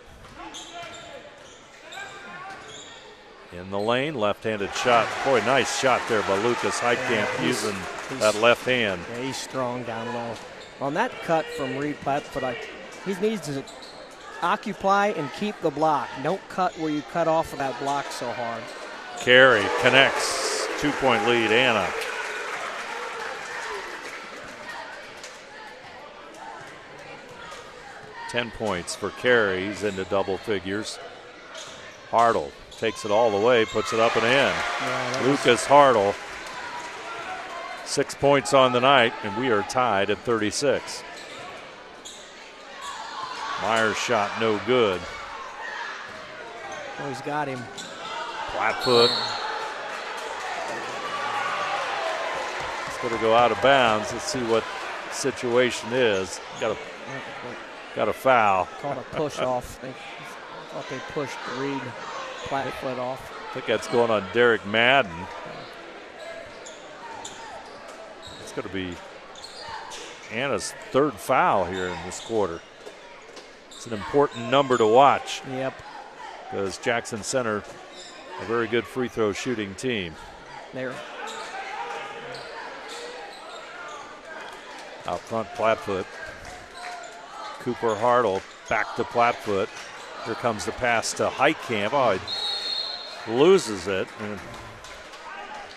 In the lane, left-handed shot. Boy, nice shot there by Lucas Heitkamp using that left hand. Yeah, he's strong down low. On that cut from Reed Plattfoot, he needs to occupy and keep the block. Don't cut where you cut off of that block so hard. Carey connects. 2-point lead, Anna. $10 points for Carey. He's into double figures. Hartle takes it all the way, puts it up and in. Yeah, Lucas Hartle, 6 points on the night, and we are tied at 36. Myers' shot no good. Oh, he's got him. Plattfoot. It's going to go out of bounds. Let's see what the situation is. Got a foul. Called a push off. They thought they pushed Reed Plattfoot off. I think that's going on Derek Madden. It's going to be Anna's 3rd foul here in this quarter. It's an important number to watch. Yep. Because Jackson Center, a very good free throw shooting team. There. Out front, Plattfoot. Cooper Hartle back to Plattfoot. Here comes the pass to Heitkamp. Oh, he loses it. And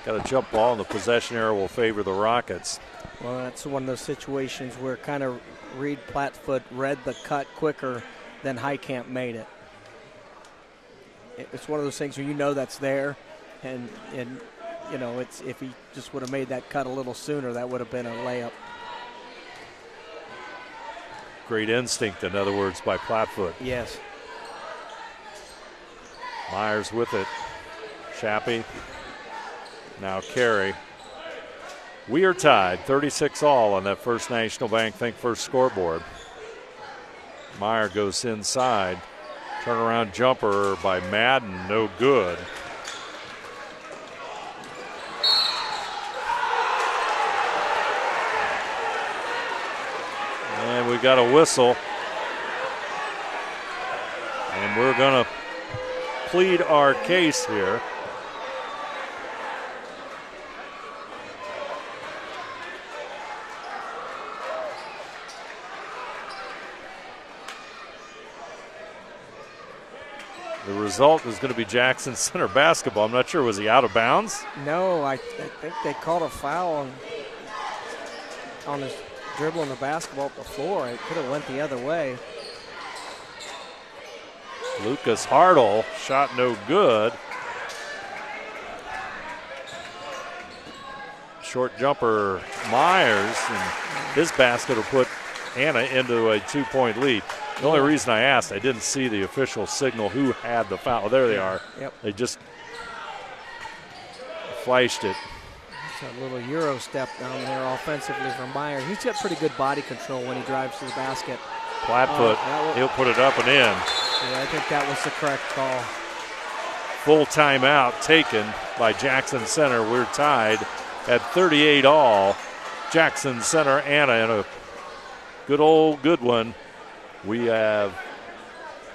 got a jump ball, and the possession error will favor the Rockets. Well, that's one of those situations where kind of Reed Plattfoot read the cut quicker than Heitkamp made it. It's one of those things where you know that's there, and you know, it's if he just would have made that cut a little sooner, that would have been a layup. Great instinct, in other words, by Plattfoot. Yes. Myers with it. Shappy. Now Carey. We are tied 36 all on that First National Bank Think First scoreboard. Meyer goes inside. Turnaround jumper by Madden, no good. And we got a whistle. And we're going to plead our case here. The result is going to be Jackson Center basketball. I'm not sure. Was he out of bounds? No, I think they called a foul on his dribbling the basketball up the floor. It could have went the other way. Lucas Hartle, shot no good. Short jumper, Myers, and his basket will put Anna into a 2-point lead. The only reason I asked, I didn't see the official signal who had the foul. There they are. Yep. They just flashed it. It's a little Euro step down there offensively from Myers. He's got pretty good body control when he drives to the basket. Plattfoot, he'll put it up and in. Yeah, I think that was the correct call. Full timeout taken by Jackson Center. We're tied at 38 all. Jackson Center, Anna, in a good one. We have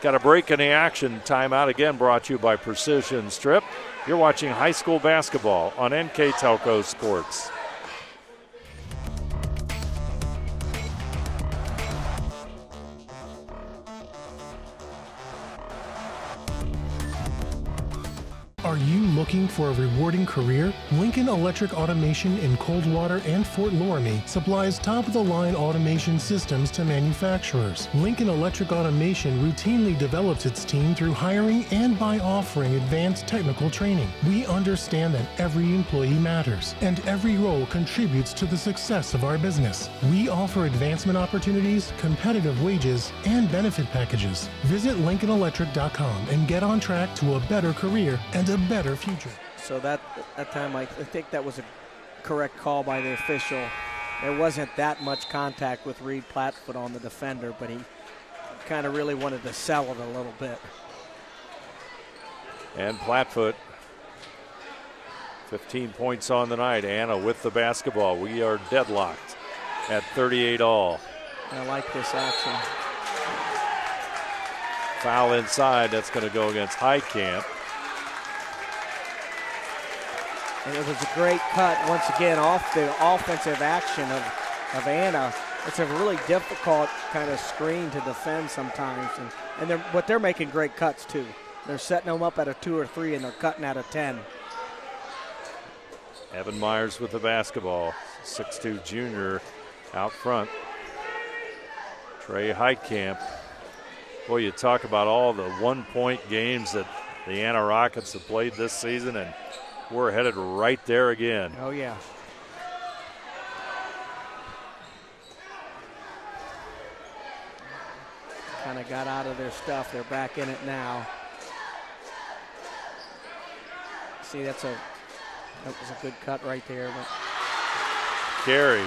got a break in the action. Timeout again brought to you by Precision Strip. You're watching high school basketball on NK Telco Sports. Are you looking for a rewarding career? Lincoln Electric Automation in Coldwater and Fort Loramie supplies top-of-the-line automation systems to manufacturers. Lincoln Electric Automation routinely develops its team through hiring and by offering advanced technical training. We understand that every employee matters, and every role contributes to the success of our business. We offer advancement opportunities, competitive wages, and benefit packages. Visit LincolnElectric.com and get on track to a better career and a better future. So that time, I think that was a correct call by the official. There wasn't that much contact with Reed Plattfoot on the defender, but he kind of really wanted to sell it a little bit. And Plattfoot, 15 points on the night. Anna with the basketball. We are deadlocked at 38 all. I like this action. Foul inside. That's going to go against Heitkamp. And it was a great cut, once again, off the offensive action of Anna. It's a really difficult kind of screen to defend sometimes. And they're making great cuts, too. They're setting them up at a 2 or 3, and they're cutting out a 10. Evan Myers with the basketball. 6'2 junior out front. Trey Heitkamp. Boy, you talk about all the one-point games that the Anna Rockets have played this season, and we're headed right there again. Oh, yeah. Kind of got out of their stuff. They're back in it now. See, that was a good cut right there. But Carey.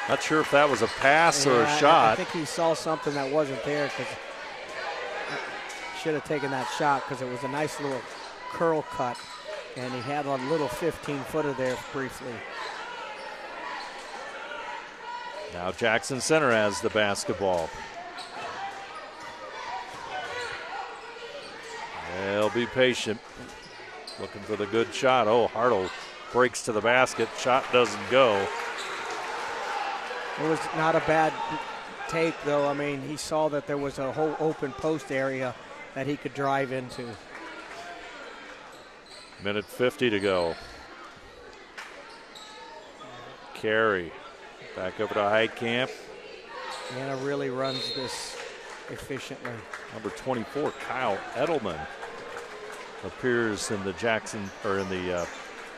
Not sure if that was a pass or a shot. I think he saw something that wasn't there, because should have taken that shot, because it was a nice little curl cut. And he had a little 15-footer there briefly. Now Jackson Center has the basketball. They'll be patient. Looking for the good shot. Oh, Hartle breaks to the basket. Shot doesn't go. It was not a bad take, though. I mean, he saw that there was a whole open post area that he could drive into. Minute 50 to go. Carey back over to Heitkamp. Anna really runs this efficiently. Number 24, Kyle Edelman, appears in the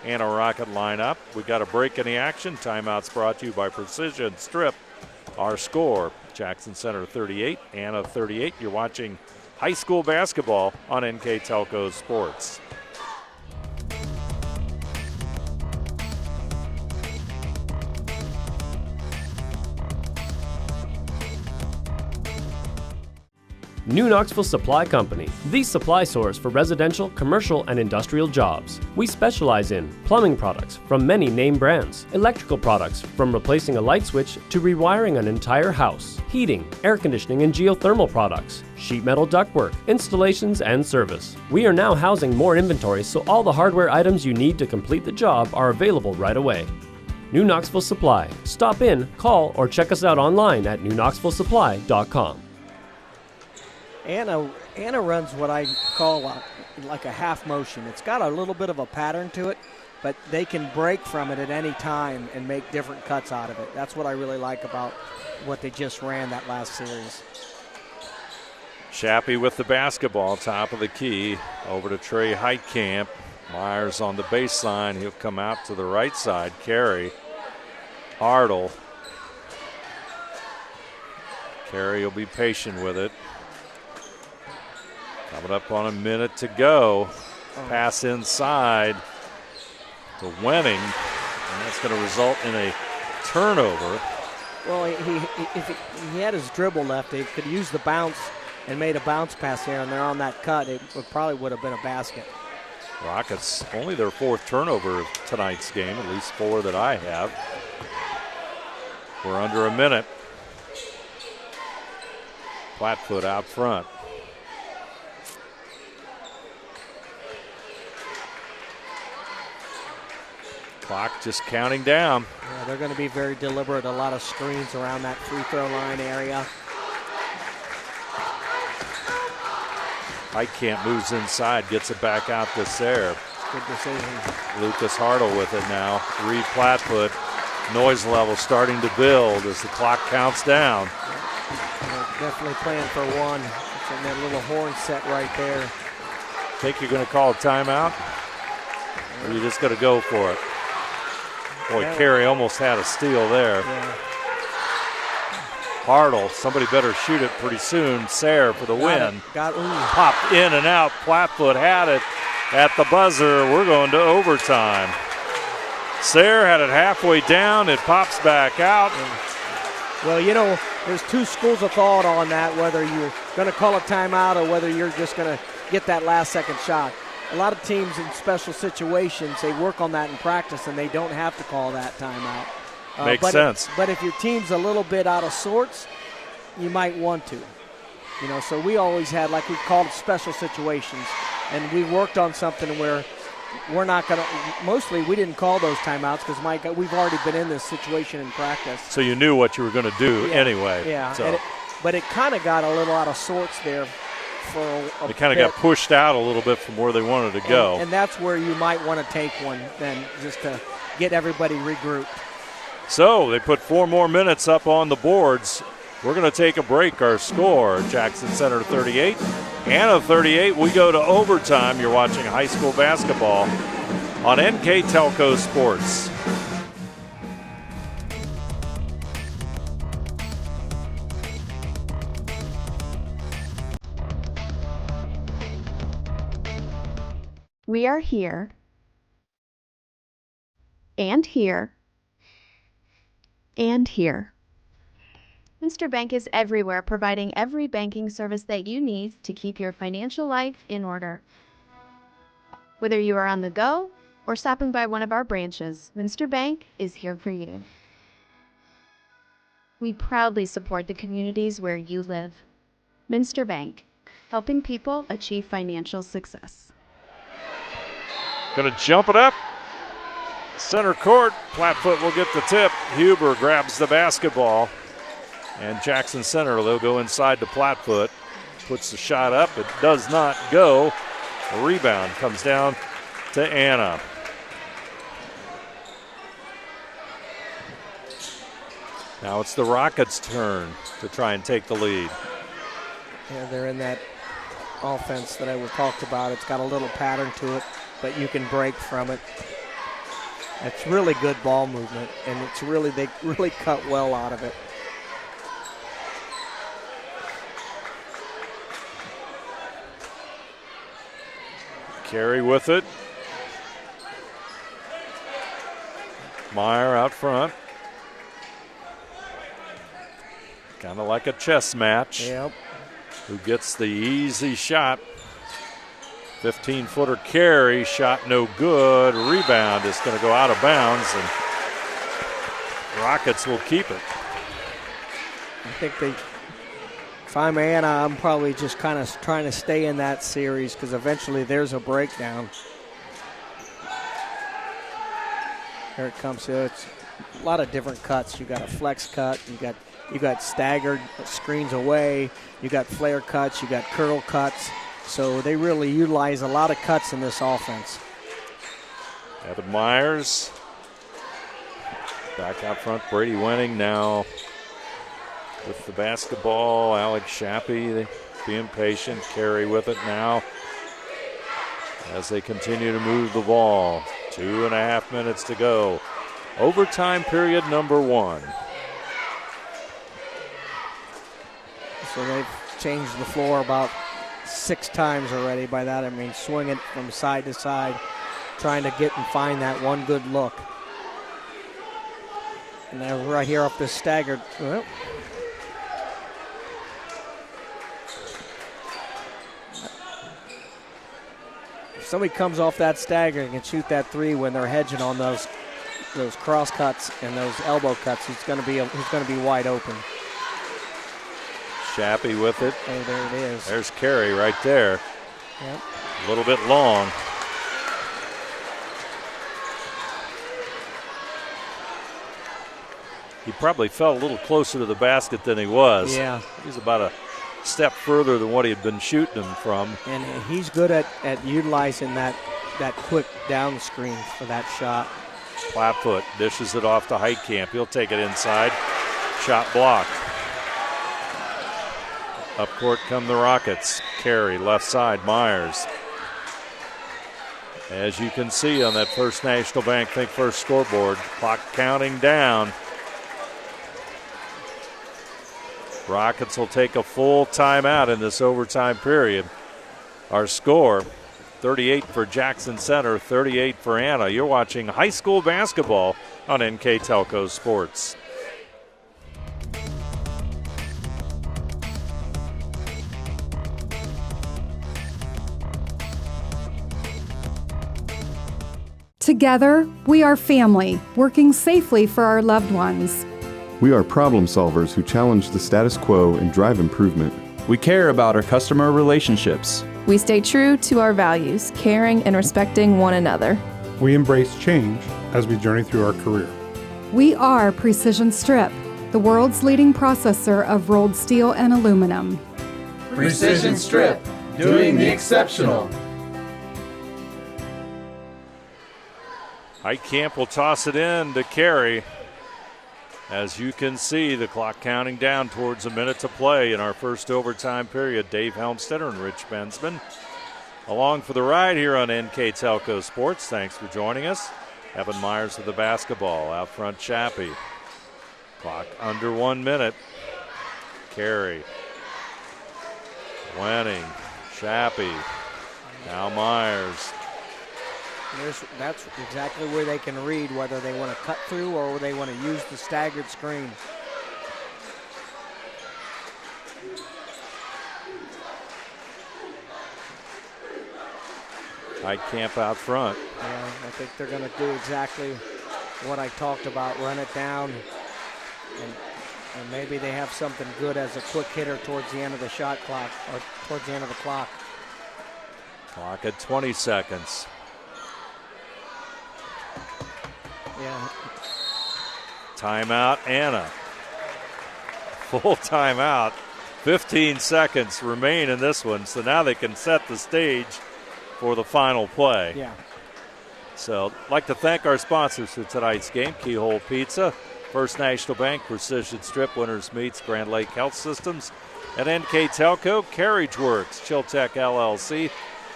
Anna Rocket lineup. We got a break in the action. Timeouts brought to you by Precision Strip. Our score, Jackson Center 38, Anna 38. You're watching high school basketball on NK Telco Sports. New Knoxville Supply Company, the supply source for residential, commercial, and industrial jobs. We specialize in plumbing products from many name brands, electrical products from replacing a light switch to rewiring an entire house, heating, air conditioning, and geothermal products, sheet metal ductwork, installations, and service. We are now housing more inventory, so all the hardware items you need to complete the job are available right away. New Knoxville Supply. Stop in, call, or check us out online at newknoxvillesupply.com. Anna runs what I call like a half motion. It's got a little bit of a pattern to it, but they can break from it at any time and make different cuts out of it. That's what I really like about what they just ran that last series. Shappy with the basketball, top of the key, over to Trey Heitkamp. Myers on the baseline. He'll come out to the right side. Carey, Hartle. Carey will be patient with it. Coming up on a minute to go. Pass inside to Wenning. And that's going to result in a turnover. Well, if he had his dribble left, he could use the bounce and made a bounce pass here, and they're on that cut. It probably would have been a basket. Rockets, only their fourth turnover of tonight's game, at least 4 that I have. We're under a minute. Flatfoot out front. Clock just counting down. Yeah, they're going to be very deliberate. A lot of screens around that free throw line area. Heitkamp moves inside, gets it back out to Sayre. Good decision. Lucas Hartle with it now. Reed Flatfoot. Noise level starting to build as the clock counts down. They're definitely playing for one. It's in that little horn set right there. Think you're going to call a timeout? Or are you just going to go for it? Boy, Carey almost had a steal there. Yeah. Hartle, somebody better shoot it pretty soon. Sayre for the win. Popped in and out. Flatfoot had it at the buzzer. We're going to overtime. Sayre had it halfway down. It pops back out. Well, you know, there's two schools of thought on that, whether you're going to call a timeout or whether you're just going to get that last second shot. A lot of teams in special situations, they work on that in practice and they don't have to call that timeout. Makes sense. But if your team's a little bit out of sorts, you might want to. You know, so we always had, like we called it special situations, and we worked on something where we're not going to, mostly we didn't call those timeouts because, Mike, we've already been in this situation in practice. So you knew what you were going to do anyway. Yeah, so. But it kind of got a little out of sorts there. They kind of got pushed out a little bit from where they wanted to go. And that's where you might want to take one then, just to get everybody regrouped. So they put 4 more minutes up on the boards. We're going to take a break. Our score, Jackson Center 38, Anna 38. We go to overtime. You're watching high school basketball on NK Telco Sports. We are here and here and here. Mr. Bank is everywhere, providing every banking service that you need to keep your financial life in order. Whether you are on the go or stopping by one of our branches, Mr. Bank is here for you. We proudly support the communities where you live. Minster Bank, helping people achieve financial success. Going to jump it up. Center court, Plattfoot will get the tip. Huber grabs the basketball. And Jackson Center, they'll go inside to Plattfoot. Puts the shot up. It does not go. A rebound comes down to Anna. Now it's the Rockets' turn to try and take the lead. Yeah, they're in that offense that I talked about. It's got a little pattern to it, but you can break from it. It's really good ball movement, and they really cut well out of it. Carey with it. Meyer out front. Kind of like a chess match. Yep. Who gets the easy shot? 15-footer Carey, shot no good. Rebound is going to go out of bounds, and Rockets will keep it. I think if I'm Anna, I'm probably just kind of trying to stay in that series because eventually there's a breakdown. Here it comes. It's a lot of different cuts. You got a flex cut. You got staggered screens away. You got flare cuts. You got curl cuts. So they really utilize a lot of cuts in this offense. Evan Myers back out front. Brady Wenning now with the basketball. Alex Shappy being patient. Carey with it now as they continue to move the ball. 2.5 minutes to go. Overtime period number 1. So they've changed the floor about 6 times already. By that I mean swing it from side to side, trying to get and find that one good look. And they're right here off this staggered. Well, if somebody comes off that stagger and can shoot that 3 when they're hedging on those cross cuts and those elbow cuts, he's going to be wide open. Shappy with it. Oh, there it is. There's Carey right there. Yep. A little bit long. He probably felt a little closer to the basket than he was. Yeah. He's about a step further than what he had been shooting him from. And he's good at utilizing that quick down screen for that shot. Plattfoot dishes it off to Heitkamp. He'll take it inside. Shot blocked. Up court come the Rockets. Carey, left side, Myers. As you can see on that First National Bank Think First scoreboard, clock counting down. Rockets will take a full timeout in this overtime period. Our score, 38 for Jackson Center, 38 for Anna. You're watching high school basketball on NK Telco Sports. Together, we are family, working safely for our loved ones. We are problem solvers who challenge the status quo and drive improvement. We care about our customer relationships. We stay true to our values, caring and respecting one another. We embrace change as we journey through our career. We are Precision Strip, the world's leading processor of rolled steel and aluminum. Precision Strip, doing the exceptional. Heitkamp will toss it in to Carey. As you can see, the clock counting down towards a minute to play in our first overtime period. Dave Helmstetter and Rich Bensman along for the ride here on NK Telco Sports. Thanks for joining us. Evan Myers with the basketball. Out front, Shappy. Clock under 1 minute. Carey. Wenning. Shappy. Now Myers. That's exactly where they can read whether they want to cut through or they want to use the staggered screen. Heitkamp out front. Yeah, I think they're going to do exactly what I talked about, run it down, and maybe they have something good as a quick hitter towards the end of the shot clock or towards the end of the clock. Clock at 20 seconds. Yeah. Timeout, Anna. Full timeout. 15 seconds remain in this one, so now they can set the stage for the final play. Yeah. So I'd like to thank our sponsors for tonight's game, Keyhole Pizza, First National Bank, Precision Strip, Winners Meats, Grand Lake Health Systems, and NK Telco, Carriage Works, Chiltech LLC,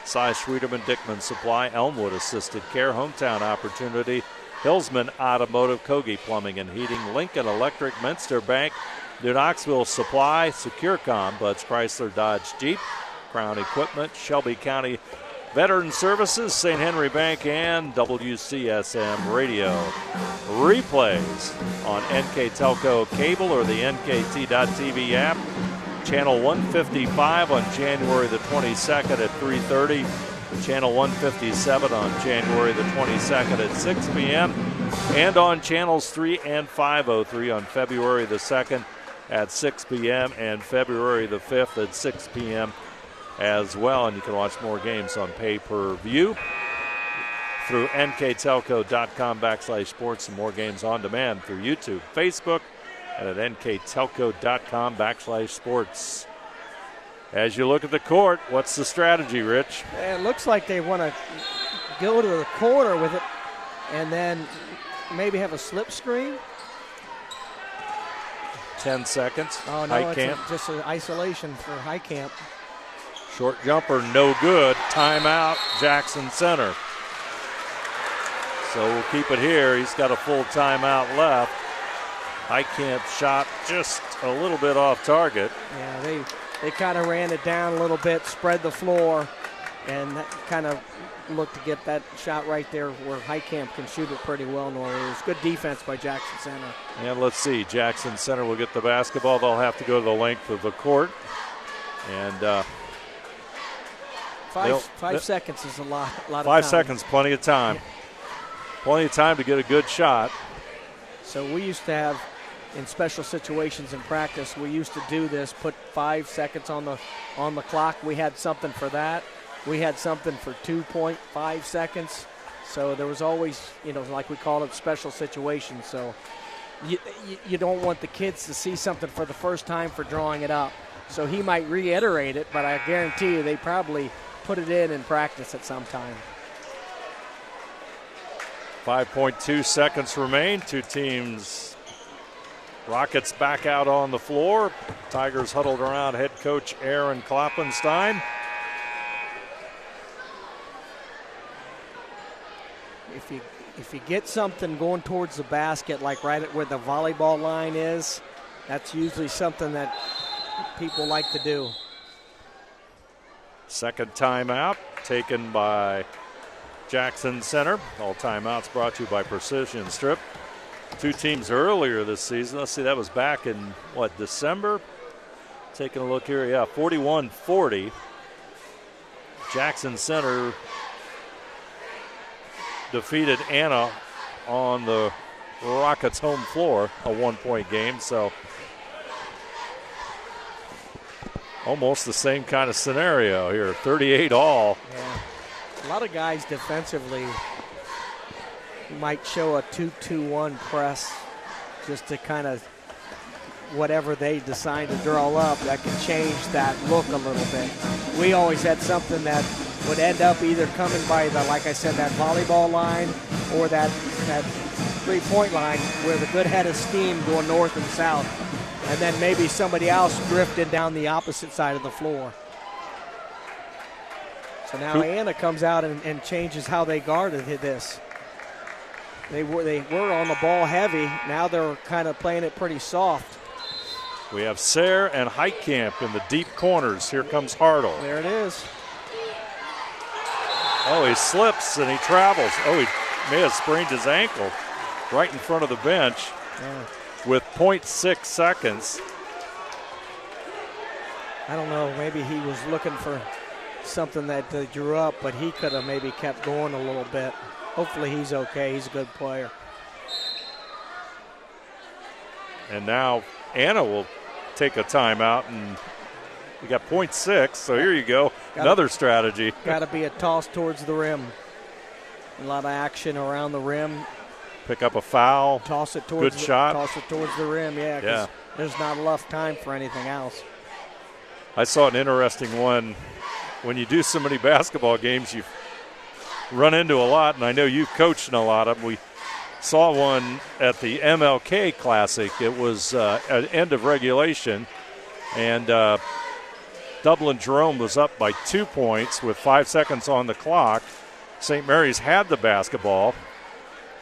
Cy Schwederman, Dickman Supply, Elmwood Assisted Care, Hometown Opportunity, Hillsman Automotive, Kogi Plumbing and Heating, Lincoln Electric, Minster Bank, New Knoxville Supply, SecureCom, Butts Chrysler Dodge Jeep, Crown Equipment, Shelby County Veteran Services, St. Henry Bank, and WCSM Radio. Replays on NK Telco Cable or the NKT.TV app. Channel 155 on January the 22nd at 3:30. Channel 157 on January the 22nd at 6 p.m. And on channels 3 and 503 on February the 2nd at 6 p.m. and February the 5th at 6 p.m. as well. And you can watch more games on pay-per-view through nktelco.com/sports and more games on demand through YouTube, Facebook, and at nktelco.com/sports. As you look at the court, what's the strategy, Rich? It looks like they want to go to the corner with it and then maybe have a slip screen. 10 seconds. Oh, no, Heitkamp. it's just an isolation for Heitkamp. Short jumper, no good. Timeout, Jackson Center. So we'll keep it here. He's got a full timeout left. Heitkamp shot just a little bit off target. Yeah, they kind of ran it down a little bit, spread the floor, and kind of looked to get that shot right there where Heitkamp can shoot it pretty well normally. It was good defense by Jackson Center. And let's see, Jackson Center will get the basketball. They'll have to go to the length of the court. And five seconds is a lot of time. 5 seconds, plenty of time. Yeah. Plenty of time to get a good shot. So we used to have, in special situations in practice, we used to do this, put 5 seconds on the clock. We had something for that. We had something for 2.5 seconds. So there was always, like we call it, special situations. So you don't want the kids to see something for the first time for drawing it up. So he might reiterate it, but I guarantee you they probably put it in practice at some time. 5.2 seconds remain. Two teams. Rockets back out on the floor. Tigers huddled around head coach Aaron Kloppenstein. If you get something going towards the basket, like right at where the volleyball line is, that's usually something that people like to do. Second timeout taken by Jackson Center. All timeouts brought to you by Precision Strip. Two teams earlier this season. Let's see, that was back in, December? Taking a look here, 41-40. Jackson Center defeated Anna on the Rockets' home floor, a 1-point game. So almost the same kind of scenario here, 38 all. Yeah. A lot of guys defensively might show a 2-2-1 press just to kind of whatever they decide to draw up that can change that look a little bit. We always had something that would end up either coming by the, like I said, that volleyball line or that three-point line where the good head of steam going north and south, and then maybe somebody else drifted down the opposite side of the floor. So now Anna comes out and changes how they guarded this. They were on the ball heavy. Now they're kind of playing it pretty soft. We have Sayre and Heitkamp in the deep corners. Here comes Hartle. There it is. Oh, he slips and he travels. Oh, he may have sprained his ankle right in front of the bench with 0.6 seconds. I don't know. Maybe he was looking for something that they drew up, but he could have maybe kept going a little bit. Hopefully he's okay. He's a good player. And now Anna will take a timeout, and we got 0.6, so here you go. Another strategy. Got to be a toss towards the rim. A lot of action around the rim. Pick up a foul. Toss it towards good shot. Toss it towards the rim, yeah. 'Cause there's not enough time for anything else. I saw an interesting one. When you do so many basketball games, you run into a lot, and I know you've coached in a lot of them. We saw one at the MLK Classic. It was at end of regulation, and Dublin Jerome was up by 2 points with 5 seconds on the clock. St. Mary's had the basketball.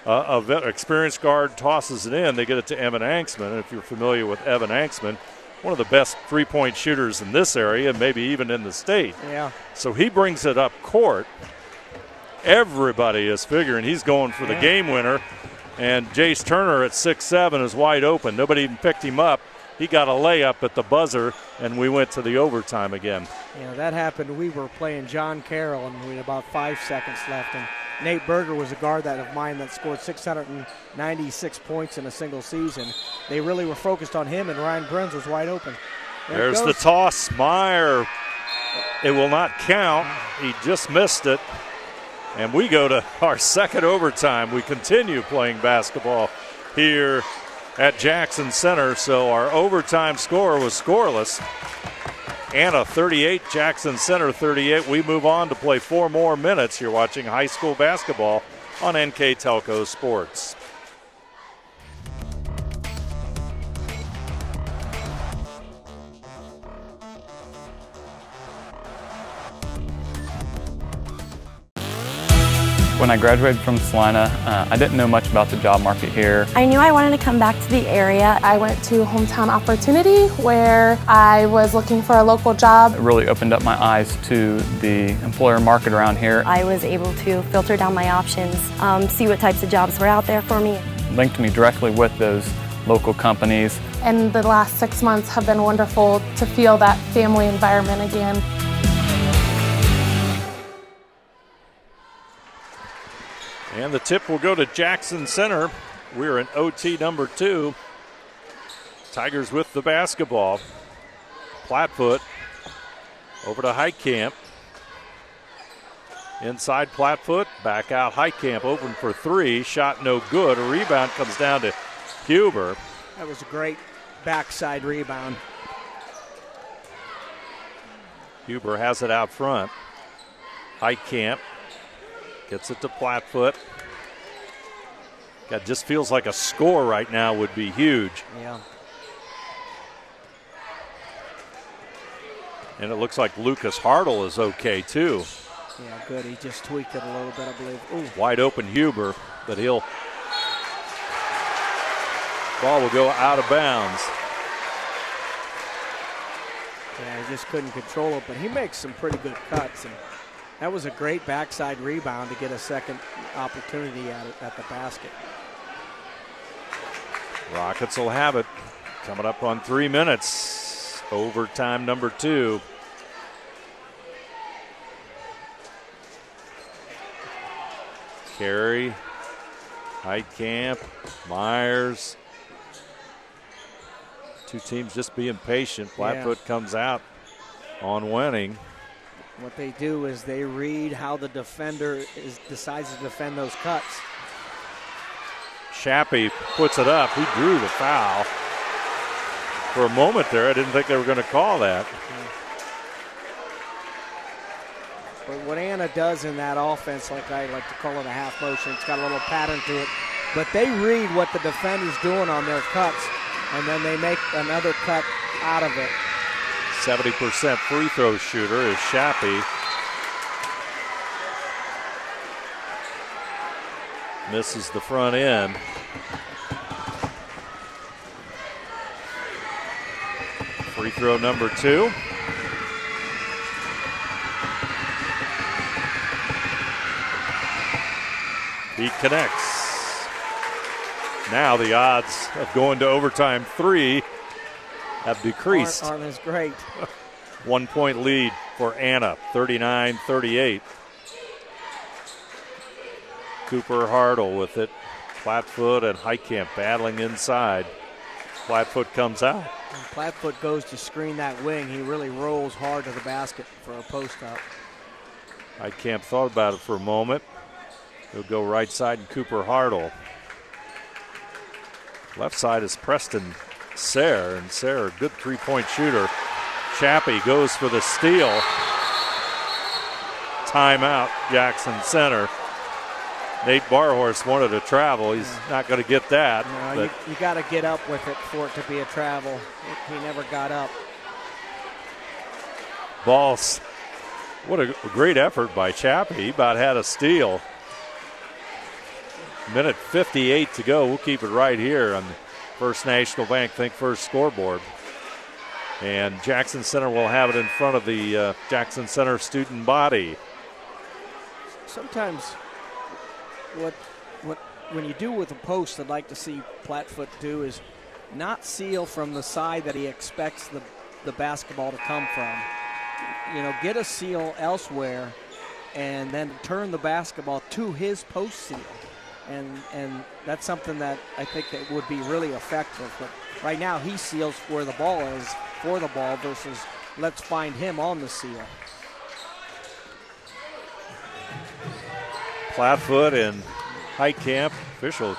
An experienced guard tosses it in. They get it to Evan Anksman. And if you're familiar with Evan Anksman, one of the best three-point shooters in this area, maybe even in the state. Yeah. So he brings it up court. Everybody is figuring he's going for the game winner. And Jace Turner at 6'7" is wide open. Nobody even picked him up. He got a layup at the buzzer, and we went to the overtime again. Yeah, that happened. We were playing John Carroll, and we had about 5 seconds left. And Nate Berger was a guard of mine that scored 696 points in a single season. They really were focused on him, and Ryan Bruns was wide open. There's the toss. Meyer. It will not count. He just missed it. And we go to our second overtime. We continue playing basketball here at Jackson Center. So our overtime score was scoreless. Anna 38, Jackson Center 38. We move on to play 4 more minutes. You're watching high school basketball on NK Telco Sports. When I graduated from Salina, I didn't know much about the job market here. I knew I wanted to come back to the area. I went to Hometown Opportunity where I was looking for a local job. It really opened up my eyes to the employer market around here. I was able to filter down my options, see what types of jobs were out there for me. Linked me directly with those local companies. And the last 6 months have been wonderful to feel that family environment again. And the tip will go to Jackson Center. We're in OT number 2. Tigers with the basketball. Plattfoot over to Heitkamp. Inside Plattfoot, back out Heitkamp, open for 3. Shot no good. A rebound comes down to Huber. That was a great backside rebound. Huber has it out front. Heitkamp gets it to Plattfoot. God, just feels like a score right now would be huge. Yeah. And it looks like Lucas Hartle is okay too. Yeah, good. He just tweaked it a little bit, I believe. Ooh. Wide open Huber, but ball will go out of bounds. Yeah, he just couldn't control it, but he makes some pretty good cuts. And that was a great backside rebound to get a second opportunity at the basket. Rockets will have it. Coming up on 3 minutes. Overtime number 2. Carey, Heitkamp, Myers. 2 teams just being patient. Plattfoot comes out on winning. What they do is they read how the defender decides to defend those cuts. Shappy puts it up. He drew the foul. For a moment there, I didn't think they were going to call that. But what Anna does in that offense, like I like to call it a half motion, it's got a little pattern to it. But they read what the defender's doing on their cuts, and then they make another cut out of it. 70% free throw shooter is Shappy. Misses the front end. Free throw number 2. He connects. Now the odds of going to overtime 3 have decreased. Aren't as great. 1 point lead for Anna, 39-38. Cooper Hartle with it. Plattfoot and Heitkamp battling inside. Plattfoot comes out. When Plattfoot goes to screen that wing, he really rolls hard to the basket for a post up. Heitkamp thought about it for a moment. He'll go right side and Cooper Hartle. Left side is Preston Sayre, and Sayre, a good three-point shooter. Chappie goes for the steal. Timeout, Jackson Center. Nate Barhorse wanted to travel. He's not going to get that. No, you got to get up with it for it to be a travel. He never got up. Balls. What a great effort by Chappie. He about had a steal. Minute 58 to go. We'll keep it right here on the First National Bank Think First scoreboard. And Jackson Center will have it in front of the Jackson Center student body. Sometimes when you do with a post, I'd like to see Plattfoot do is not seal from the side that he expects the basketball to come from. You know, get a seal elsewhere and then turn the basketball to his post seal. And that's something that I think that would be really effective. But right now he seals where the ball is for the ball versus let's find him on the seal. Plattfoot and Heitkamp. Official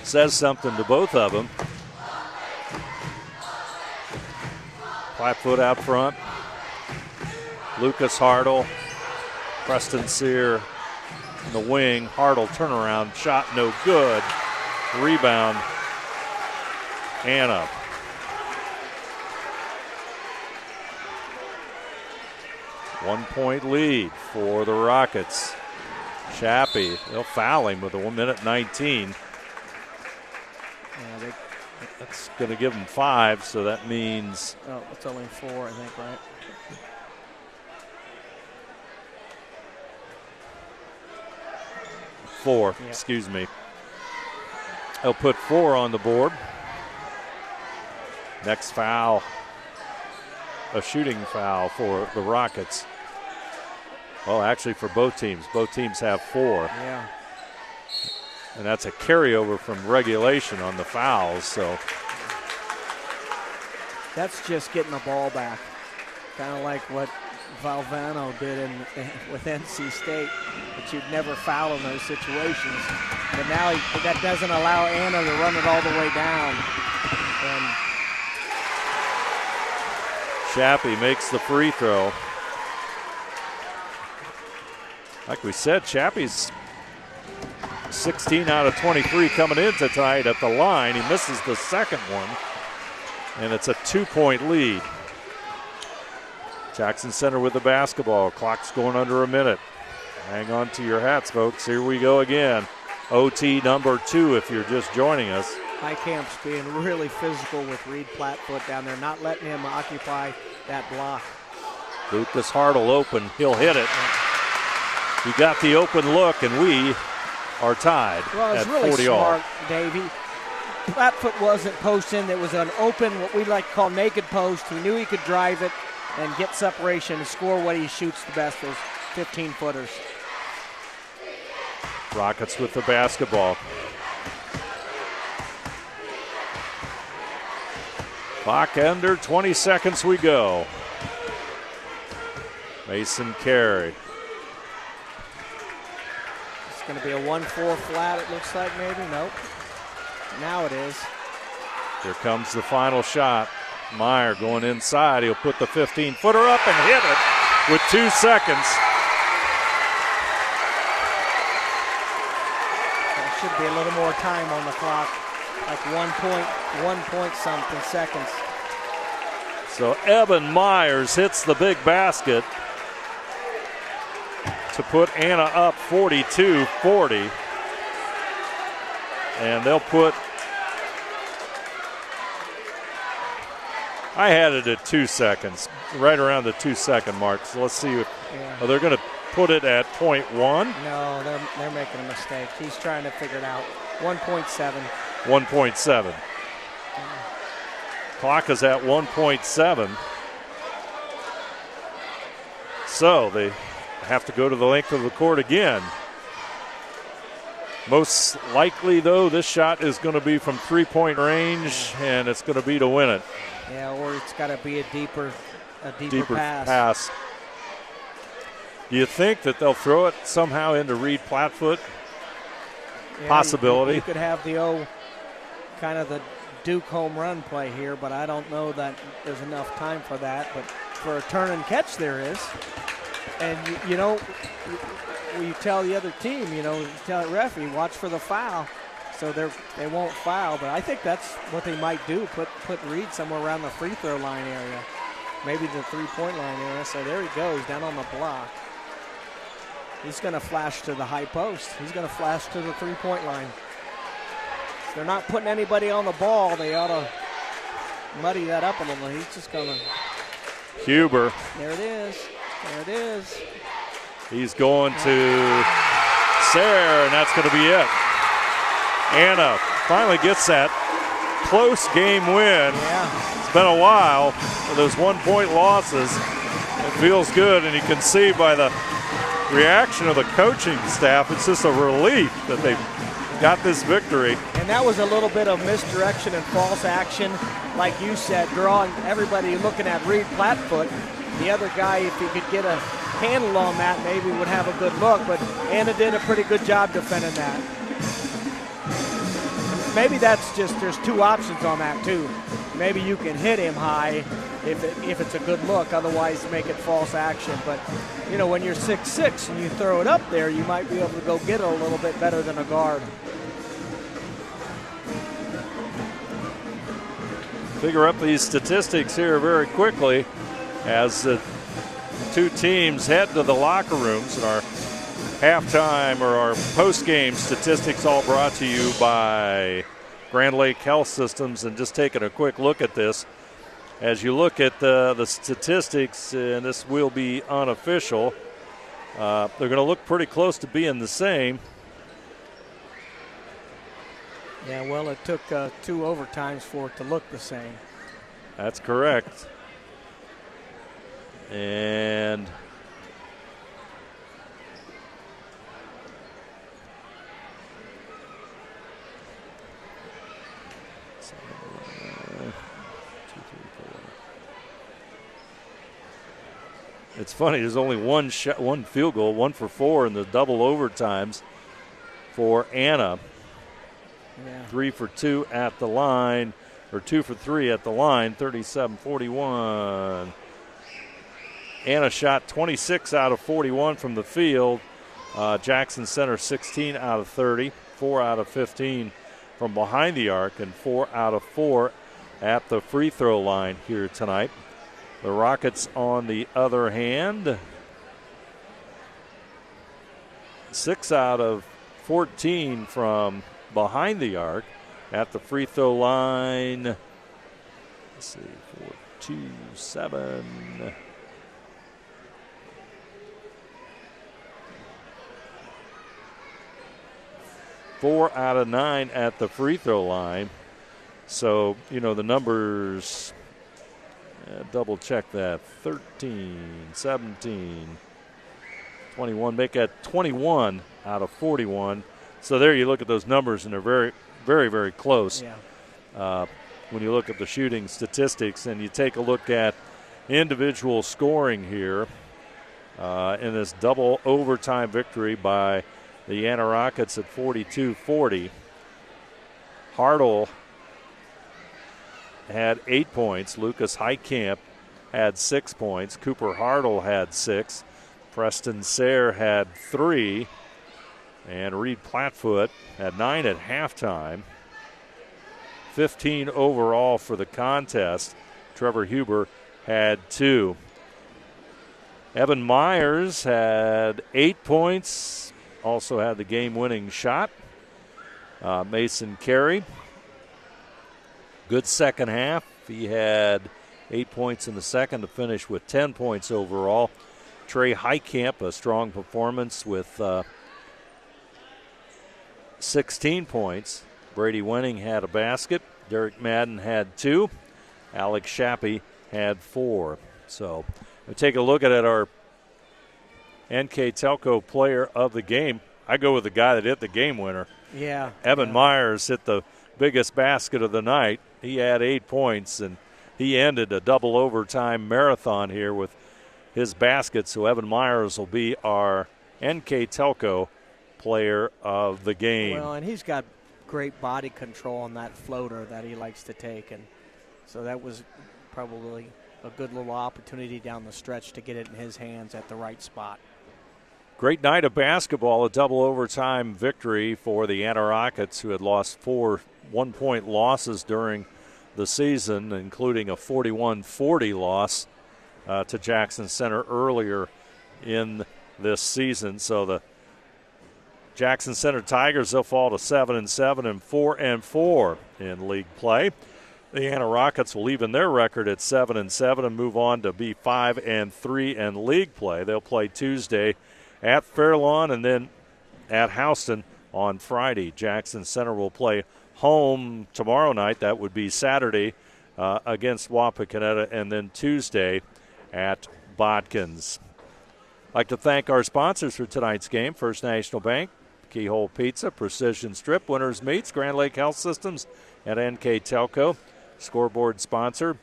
says something to both of them. Plattfoot out front. Lucas Hartle. Preston Sayre in the wing. Hartle turnaround. Shot no good. Rebound. Anna. One-point lead for the Rockets. Chappie, they'll foul him with a 1:19. Yeah, that's going to give him 5, so that means. Oh, it's only 4, I think, right? Four, excuse me. They'll put 4 on the board. Next foul, a shooting foul for the Rockets. Well, actually for both teams. Both teams have 4. Yeah. And that's a carryover from regulation on the fouls, so. That's just getting the ball back. Kind of like what Valvano did with NC State, but you'd never foul in those situations. But now that doesn't allow Anna to run it all the way down. And Chappie makes the free throw. Like we said, Chappie's 16 out of 23 coming in tonight at the line. He misses the second one, and it's a 2-point lead. Jackson Center with the basketball. Clock's going under a minute. Hang on to your hats, folks. Here we go again. OT number 2 if you're just joining us. Heitkamp's being really physical with Reed Plattfoot down there, not letting him occupy that block. Lucas Hartle open. He'll hit it. He got the open look, and we are tied at 40 all. Well, it's really smart, Davey. Plattfoot wasn't posting. It was an open, what we like to call naked post. He knew he could drive it and get separation and score what he shoots the best, those 15-footers. Rockets with the basketball. Clock under 20 seconds we go. Mason Carey. It's going to be a 1-4 flat, it looks like, maybe. Nope. Now it is. Here comes the final shot. Meyer going inside. He'll put the 15-footer up and hit it with 2 seconds. There should be a little more time on the clock, like 1 point something seconds. So Evan Myers hits the big basket to put Anna up 42-40. And they'll put, I had it at 2 seconds, right around the 2-second mark. So let's see if they're going to put it at .1. No, they're making a mistake. He's trying to figure it out. 1.7. 1.7. Clock is at 1.7. So they have to go to the length of the court again. Most likely, though, this shot is going to be from 3-point range, and it's going to be to win it. Yeah, or it's got to be a deeper pass. Do you think that they'll throw it somehow into Reed Plattfoot? Yeah, Possibility. You could have the kind of Duke home run play here, but I don't know that there's enough time for that. But for a turn and catch, there is. And, you know, you tell the other team, you tell the referee, watch for the foul, so they won't foul. But I think that's what they might do, put Reed somewhere around the free throw line area, maybe the three-point line area. So there he goes, down on the block. He's going to flash to the high post. He's going to flash to the three-point line. If they're not putting anybody on the ball, they ought to muddy that up a little. He's just going to. Huber. There it is. There it is. He's going to Sayre, and that's going to be it. Anna finally gets that close game win. Yeah. It's been a while for those 1-point losses. It feels good, and you can see by the reaction of the coaching staff, it's just a relief that they've got this victory. And that was a little bit of misdirection and false action, like you said, drawing everybody looking at Reed Plattfoot. The other guy, if he could get a handle on that, maybe would have a good look, but Anna did a pretty good job defending that. Maybe that's just, there's two options on that too. Maybe you can hit him high if it's a good look, otherwise make it false action. But, when you're 6'6" and you throw it up there, you might be able to go get it a little bit better than a guard. Figure up these statistics here very quickly as the two teams head to the locker rooms, and our halftime or our post-game statistics all brought to you by Grand Lake Health Systems. And just taking a quick look at this, as you look at the statistics, and this will be unofficial, they're going to look pretty close to being the same. Yeah, well, it took 2 overtimes for it to look the same. That's correct. And it's funny, there's only one field goal, 1 for 4 in the double overtimes for Anna. Yeah. 3 for 2 at the line, or 2 for 3 at the line, 37-41. Anna shot 26 out of 41 from the field. Jackson Center 16 out of 30, 4 out of 15 from behind the arc, and 4 out of 4 at the free throw line here tonight. The Rockets, on the other hand, 6 out of 14 from behind the arc. At the free throw line, let's see, 4, 2, 7. Four out of 9 at the free throw line. So, the numbers, double check that, 13, 17, 21, make that 21 out of 41. So there you look at those numbers, and they're very, very, very close. Yeah. When you look at the shooting statistics and you take a look at individual scoring here in this double overtime victory by the Anna Rockets at 42-40. Hartle had 8 points. Lucas Heitkamp had 6 points. Cooper Hartle had 6. Preston Sayre had 3. And Reed Plattfoot had 9 at halftime. 15 overall for the contest. Trevor Huber had 2. Evan Myers had 8 points. Also had the game-winning shot. Mason Carey, good second half. He had 8 points in the second to finish with 10 points overall. Trey Heitkamp, a strong performance with 16 points. Brady Wenning had a basket. Derek Madden had 2. Alex Shappy had 4. So we'll take a look at our NK Telco player of the game. I go with the guy that hit the game winner. Yeah. Evan Myers hit the biggest basket of the night. He had 8 points, and he ended a double overtime marathon here with his basket. So Evan Myers will be our NK Telco player of the game. Well, and he's got great body control on that floater that he likes to take. And so that was probably a good little opportunity down the stretch to get it in his hands at the right spot. Great night of basketball, a double overtime victory for the Anna Rockets, who had lost 4 one-point losses during the season, including a 41-40 loss to Jackson Center earlier in this season. So the Jackson Center Tigers, they'll fall to 7-7 and 4-4 in league play. The Anna Rockets will even their record at 7-7 and move on to be 5-3 in league play. They'll play Tuesday at Fairlawn and then at Houston on Friday. Jackson Center will play home tomorrow night. That would be Saturday against Wapakoneta, and then Tuesday at Botkins. I'd like to thank our sponsors for tonight's game: First National Bank, Keyhole Pizza, Precision Strip, Winners Meats, Grand Lake Health Systems, and NK Telco. Scoreboard sponsor,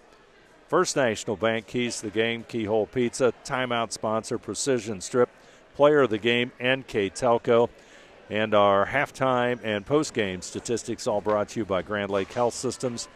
First National Bank, Keys to the Game, Keyhole Pizza. Timeout sponsor, Precision Strip. Player of the game, NK Telco. And our halftime and postgame statistics all brought to you by Grand Lake Health Systems.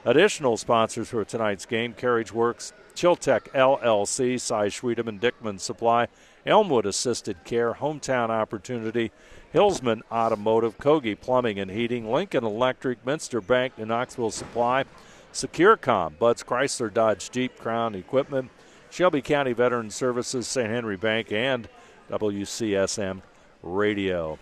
Additional sponsors for tonight's game: Carriage Works, Chiltech LLC, Cy Schwiedemann, Dickman Supply, Elmwood Assisted Care, Hometown Opportunity, Hillsman Automotive, Kogi Plumbing and Heating, Lincoln Electric, Minster Bank, New Knoxville Supply, SecureCom, Bud's Chrysler Dodge Jeep Crown Equipment, Shelby County Veteran Services, St. Henry Bank, and WCSM Radio.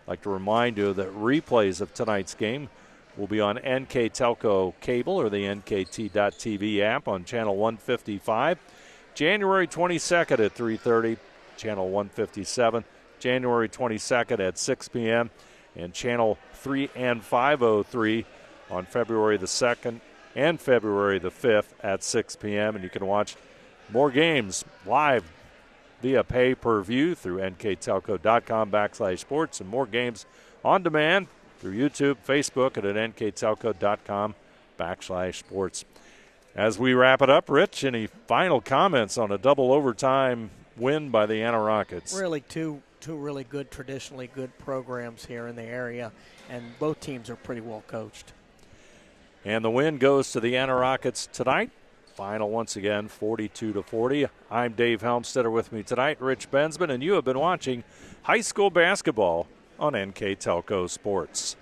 I'd like to remind you that replays of tonight's game will be on NK Telco Cable or the NKT.TV app on Channel 155. January 22nd at 3:30, Channel 157. January 22nd at 6 p.m. and Channel 3 and 503 on February the 2nd and February the 5th at 6 p.m. And you can watch more games live via pay-per-view through nktelco.com/sports, and more games on demand through YouTube, Facebook, and at nktelco.com/sports. As we wrap it up, Rich, any final comments on a double overtime win by the Anna Rockets? Really two really good, traditionally good programs here in the area, and both teams are pretty well coached. And the win goes to the Anna Rockets tonight. Final once again, 42-40. I'm Dave Helmstetter. With me tonight, Rich Bensman, and you have been watching high school basketball on NK Telco Sports.